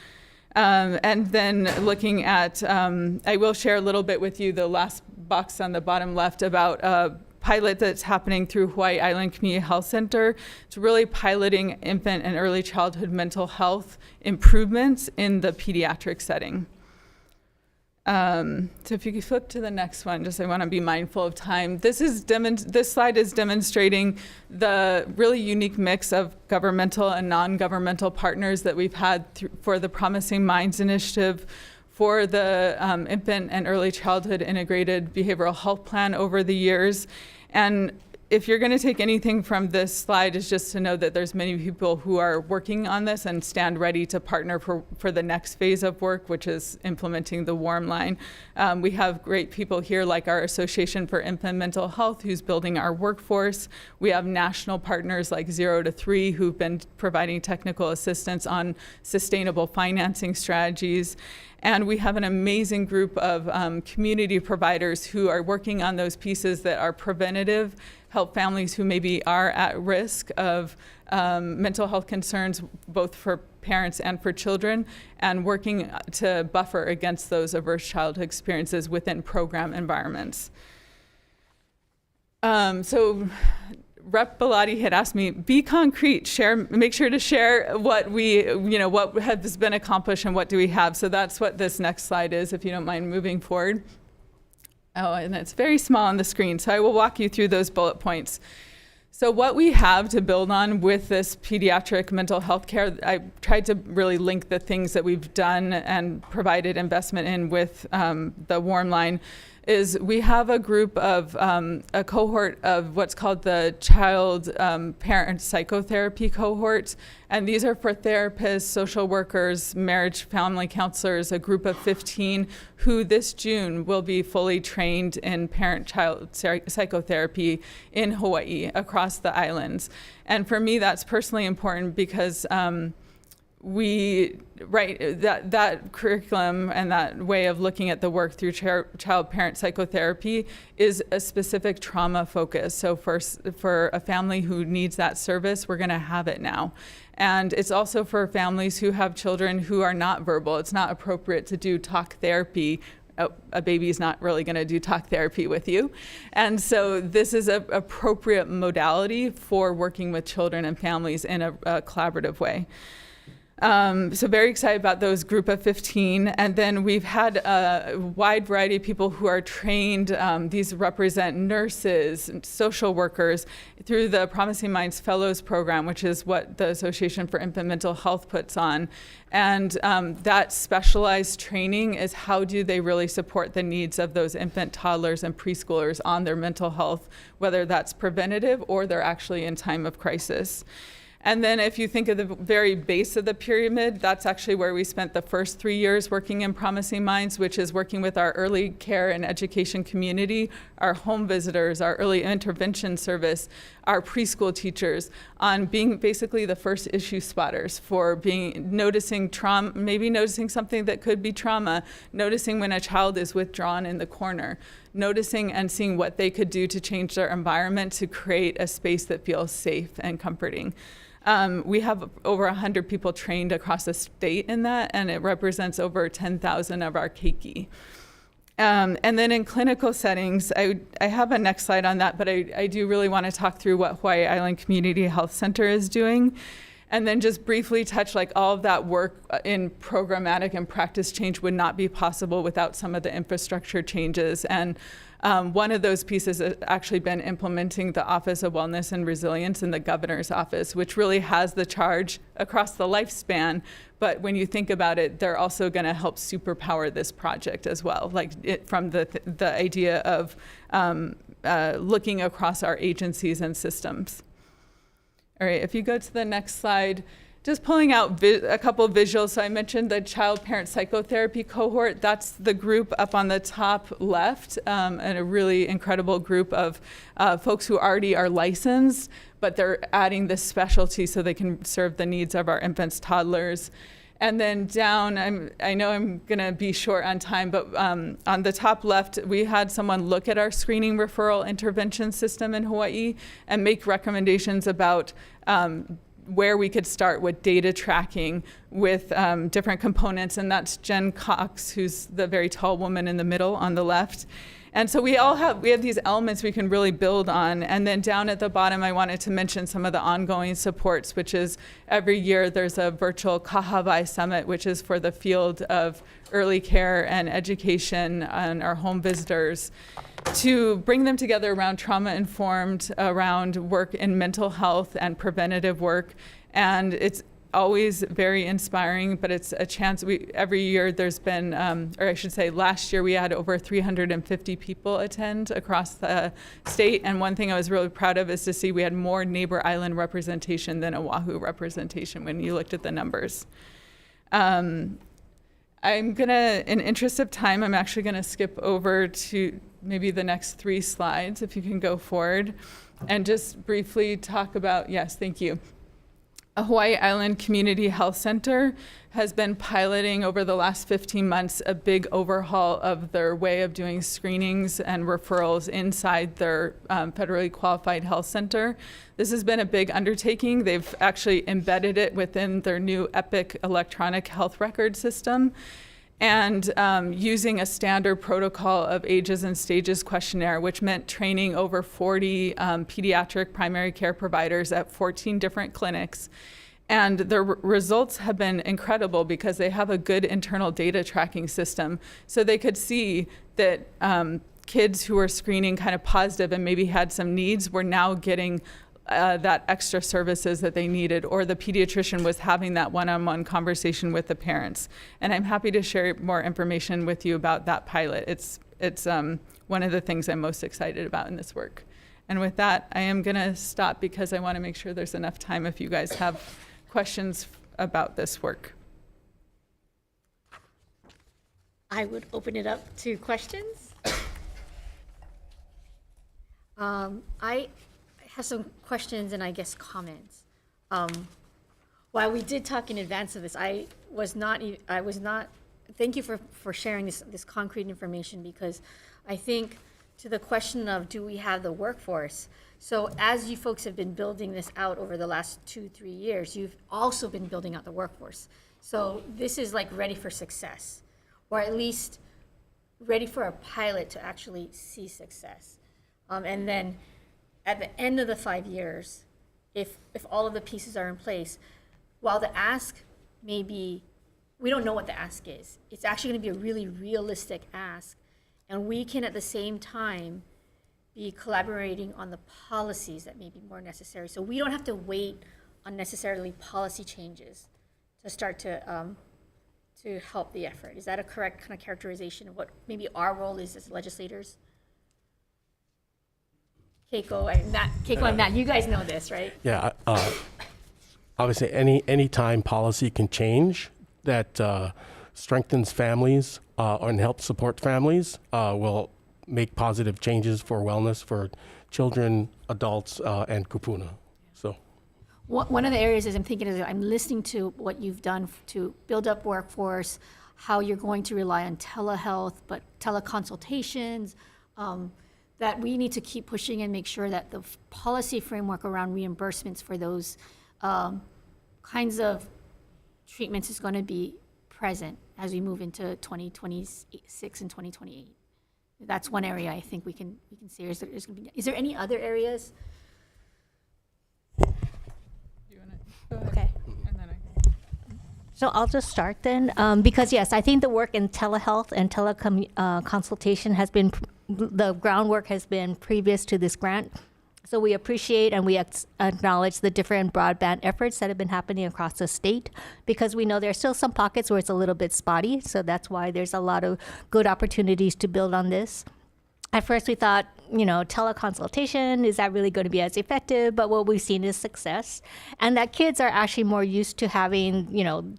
And then looking at, I will share a little bit with you, the last box on the bottom left, about a pilot that's happening through Hawaii Island Community Health Center. It's really piloting infant and early childhood mental health improvements in the pediatric setting. So if you could flip to the next one, just I want to be mindful of time. This slide is demonstrating the really unique mix of governmental and non-governmental partners that we've had for the Promising Minds initiative, for the Infant and Early Childhood Integrated Behavioral Health Plan over the years. And if you're going to take anything from this slide, is just to know that there's many people who are working on this and stand ready to partner for the next phase of work, which is implementing the warm line. We have great people here like our Association for Infant Mental Health, who's building our workforce. We have national partners like 0 to 3 who've been providing technical assistance on sustainable financing strategies. And we have an amazing group of community providers who are working on those pieces that are preventative, help families who maybe are at risk of mental health concerns, both for parents and for children, and working to buffer against those adverse childhood experiences within program environments. So Rep. Bellotti had asked me, be concrete, make sure to share what what has been accomplished and what do we have. So that's what this next slide is, if you don't mind moving forward. Oh, and it's very small on the screen, so I will walk you through those bullet points. So what we have to build on with this pediatric mental health care, I tried to really link the things that we've done and provided investment in with the warm line, is we have a group of a cohort of what's called the child parent psychotherapy cohort. And these are for therapists, social workers, marriage, family counselors, a group of 15 who this June will be fully trained in parent-child psychotherapy in Hawaii across the islands. And for me, that's personally important because that curriculum and that way of looking at the work through child-parent psychotherapy is a specific trauma focus. So for a family who needs that service, we're going to have it now. And it's also for families who have children who are not verbal. It's not appropriate to do talk therapy. A baby is not really going to do talk therapy with you. And so this is an appropriate modality for working with children and families in a collaborative way. So very excited about those group of 15. And then we've had a wide variety of people who are trained. These represent nurses, social workers, through the Promising Minds Fellows Program, which is what the Association for Infant Mental Health puts on. And that specialized training is how do they really support the needs of those infant, toddlers, and preschoolers on their mental health, whether that's preventative or they're actually in time of crisis. And then if you think of the very base of the pyramid, that's actually where we spent the first 3 years working in Promising Minds, which is working with our early care and education community, our home visitors, our early intervention service, our preschool teachers, on being basically the first issue spotters for noticing trauma, maybe noticing something that could be trauma, noticing when a child is withdrawn in the corner, noticing and seeing what they could do to change their environment to create a space that feels safe and comforting. We have over 100 people trained across the state in that, and it represents over 10,000 of our keiki. And then in clinical settings, I have a next slide on that, but I do really want to talk through what Hawaii Island Community Health Center is doing. And then just briefly touch, like, all of that work in programmatic and practice change would not be possible without some of the infrastructure changes. And one of those pieces has actually been implementing the Office of Wellness and Resilience in the governor's office, which really has the charge across the lifespan. But when you think about it, they're also going to help superpower this project as well, from the idea of looking across our agencies and systems. All right, if you go to the next slide, just pulling out a couple of visuals. So I mentioned the child-parent psychotherapy cohort. That's the group up on the top left, and a really incredible group of folks who already are licensed, but they're adding this specialty so they can serve the needs of our infants, toddlers. And then down, I know I'm gonna be short on time, but on the top left, we had someone look at our screening referral intervention system in Hawaii and make recommendations about where we could start with data tracking with different components, and that's Jen Cox, who's the very tall woman in the middle on the left. And so we have these elements we can really build on. And then down at the bottom, I wanted to mention some of the ongoing supports, which is every year there's a virtual Kahavai Summit, which is for the field of early care and education and our home visitors, to bring them together around trauma-informed, around work in mental health and preventative work. And it's always very inspiring, but it's a chance. Every year there's been, or I should say last year we had over 350 people attend across the state. And one thing I was really proud of is to see we had more neighbor island representation than Oahu representation when you looked at the numbers. I'm gonna, in interest of time, I'm actually gonna skip over to maybe the next 3 slides, if you can go forward, and just briefly talk about, yes, thank you. A Hawaii Island Community Health Center has been piloting over the last 15 months a big overhaul of their way of doing screenings and referrals inside their federally qualified health center. This has been a big undertaking. They've actually embedded it within their new Epic electronic health record system, and using a standard protocol of ages and stages questionnaire, which meant training over 40 pediatric primary care providers at 14 different clinics. And the results have been incredible because they have a good internal data tracking system. So they could see that kids who were screening kind of positive and maybe had some needs were now getting that extra services that they needed, or the pediatrician was having that one-on-one conversation with the parents. And I'm happy to share more information with you about that pilot. It's one of the things I'm most excited about in this work. And with that, I am gonna stop because I wanna make sure there's enough time if you guys have questions about this work. I would open it up to questions. I have some questions and I guess comments. While we did talk in advance of this, I was not, thank you for sharing this concrete information, because I think to the question of, do we have the workforce? So as you folks have been building this out over the last 2-3 years, you've also been building out the workforce. So this is like ready for success, or at least ready for a pilot to actually see success. And then at the end of the 5 years, if all of the pieces are in place, while the ask may be, we don't know what the ask is. It's actually going to be a really realistic ask. And we can at the same time be collaborating on the policies that may be more necessary. So we don't have to wait on necessarily policy changes to start to help the effort. Is that a correct kind of characterization of what maybe our role is as legislators? Keiko and Matt, you guys know this, right? Yeah, obviously, any time policy can change that strengthens families and helps support families will make positive changes for wellness for children, adults, and kupuna. So, One of the areas is I'm thinking is I'm listening to what you've done to build up workforce, how you're going to rely on telehealth, but teleconsultations, that we need to keep pushing and make sure that the policy framework around reimbursements for those kinds of treatments is going to be present as we move into 2026 and 2028. That's one area I think we can see. Is there any other areas? You wanna go ahead? Okay. And then So I'll just start then, because yes, I think the work in telehealth and consultation has been, the groundwork has been previous to this grant. So we appreciate and we acknowledge the different broadband efforts that have been happening across the state, because we know there's still some pockets where it's a little bit spotty. So that's why there's a lot of good opportunities to build on this. At first we thought, teleconsultation, is that really going to be as effective? But what we've seen is success, and that kids are actually more used to having,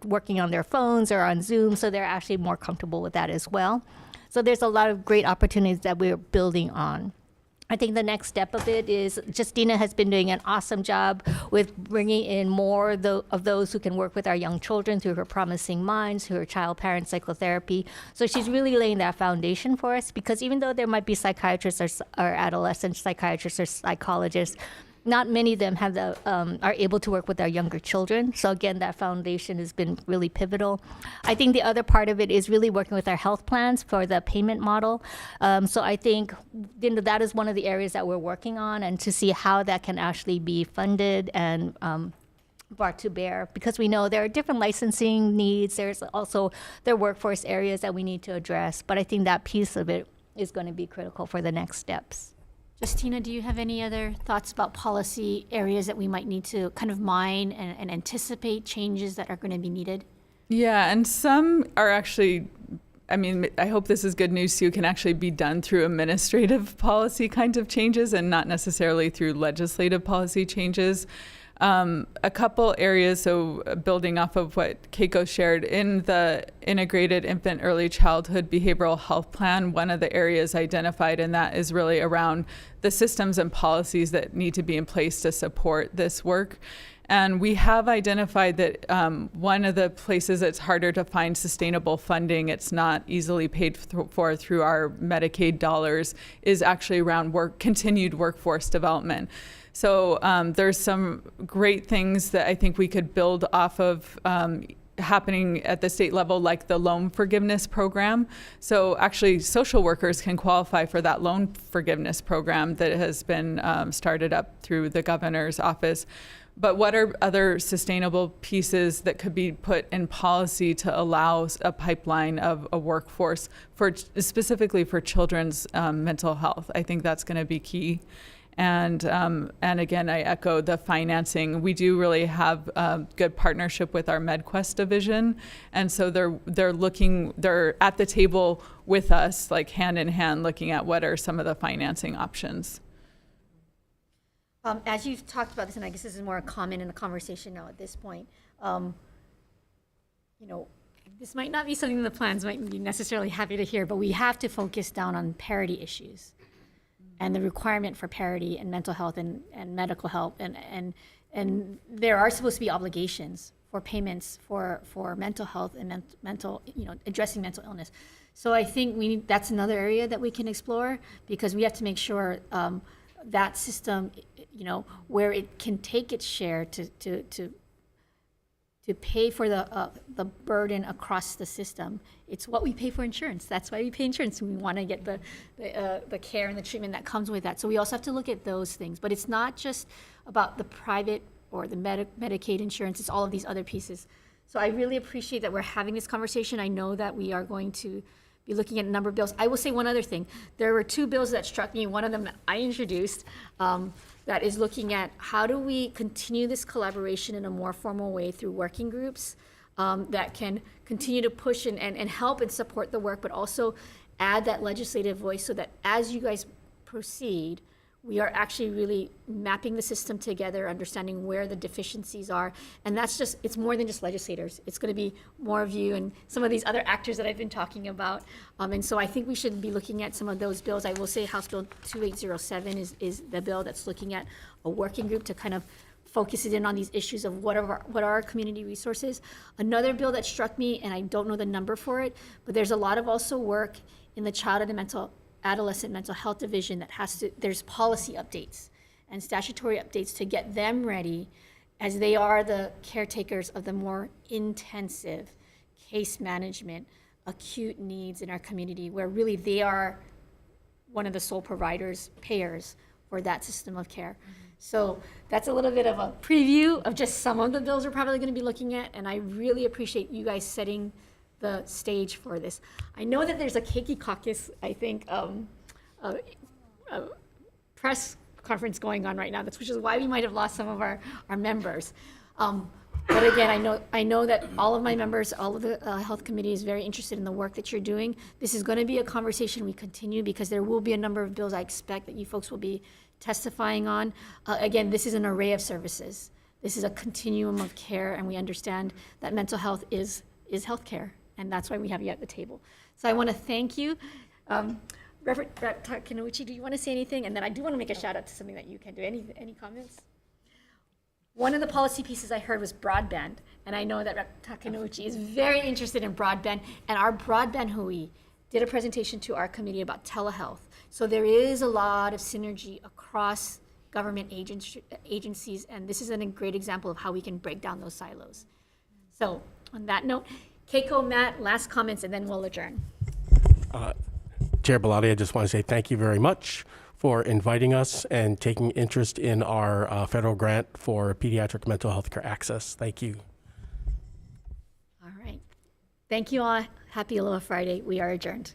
working on their phones or on Zoom. So they're actually more comfortable with that as well. So there's a lot of great opportunities that we're building on. I think the next step of it is Justina has been doing an awesome job with bringing in more of those who can work with our young children through her Promising Minds, through her child-parent psychotherapy. So she's really laying that foundation for us, because even though there might be psychiatrists or adolescent psychiatrists or psychologists, not many of them have are able to work with our younger children. So again, that foundation has been really pivotal. I think the other part of it is really working with our health plans for the payment model. So I think that is one of the areas that we're working on, and to see how that can actually be funded and brought to bear, because we know there are different licensing needs. There's also their workforce areas that we need to address. But I think that piece of it is going to be critical for the next steps. Justina, do you have any other thoughts about policy areas that we might need to kind of mine and anticipate changes that are going to be needed? Yeah, and some are actually, I hope this is good news too, can actually be done through administrative policy kinds of changes and not necessarily through legislative policy changes. A couple areas, so building off of what Keiko shared, in the Integrated Infant Early Childhood Behavioral Health Plan, one of the areas identified in that is really around the systems and policies that need to be in place to support this work. And we have identified that one of the places it's harder to find sustainable funding, it's not easily paid for through our Medicaid dollars, is actually around continued workforce development. So there's some great things that I think we could build off of happening at the state level, like the loan forgiveness program. So actually social workers can qualify for that loan forgiveness program that has been started up through the governor's office. But what are other sustainable pieces that could be put in policy to allow a pipeline of a workforce specifically for children's mental health? I think that's going to be key. And again, I echo the financing. We do really have a good partnership with our MedQuest division, and so they're at the table with us, like hand in hand, looking at what are some of the financing options. As you've talked about this, and I guess this is more a comment in the conversation now at this point, this might not be something the plans might be necessarily happy to hear, but we have to focus down on parity issues and the requirement for parity in mental health and medical health. And there are supposed to be obligations payments for mental health and mental, addressing mental illness. So I think that's another area that we can explore, because we have to make sure that system, where it can take its share to pay for the burden across the system. It's what we pay for insurance. That's why we pay insurance. We want to get the care and the treatment that comes with that. So we also have to look at those things. But it's not just about the private or the Medicaid insurance. It's all of these other pieces. So I really appreciate that we're having this conversation. I know that we are going to be looking at a number of bills. I will say one other thing. There were 2 bills that struck me. One of them I introduced, that is looking at how do we continue this collaboration in a more formal way through working groups that can continue to push and help and support the work, but also add that legislative voice so that as you guys proceed, we are actually really mapping the system together, understanding where the deficiencies are. And it's more than just legislators. It's going to be more of you and some of these other actors that I've been talking about. And so I think we should be looking at some of those bills. I will say House Bill 2807 is the bill that's looking at a working group to kind of focus it in on these issues of what are our community resources. Another bill that struck me, and I don't know the number for it, but there's a lot of also work in the child and adolescent mental health division that there's policy updates and statutory updates to get them ready, as they are the caretakers of the more intensive case management, acute needs in our community, where really they are one of the sole providers, payers for that system of care. So that's a little bit of a preview of just some of the bills we're probably going to be looking at, and I really appreciate you guys setting the stage for this. I know that there's a Keiki Caucus, I think, press conference going on right now, which is why we might have lost some of our members. But again, I know that all of my members, all of the health committee is very interested in the work that you're doing. This is going to be a conversation we continue, because there will be a number of bills I expect that you folks will be testifying on. Again, this is an array of services. This is a continuum of care, and we understand that mental health is health care. And that's why we have you at the table. So I want to thank you. Reverend Takenouchi, do you want to say anything? And then I do want to make a shout out to something that you can do. Any comments? One of the policy pieces I heard was broadband. And I know that Rep. Takenouchi is very interested in broadband. And our broadband hui did a presentation to our committee about telehealth. So there is a lot of synergy across government agencies. And this is a great example of how we can break down those silos. So on that note, Keiko, Matt, last comments, and then we'll adjourn. Chair Bellotti, I just want to say thank you very much for inviting us and taking interest in our federal grant for pediatric mental health care access. Thank you. All right. Thank you all. Happy Aloha Friday. We are adjourned.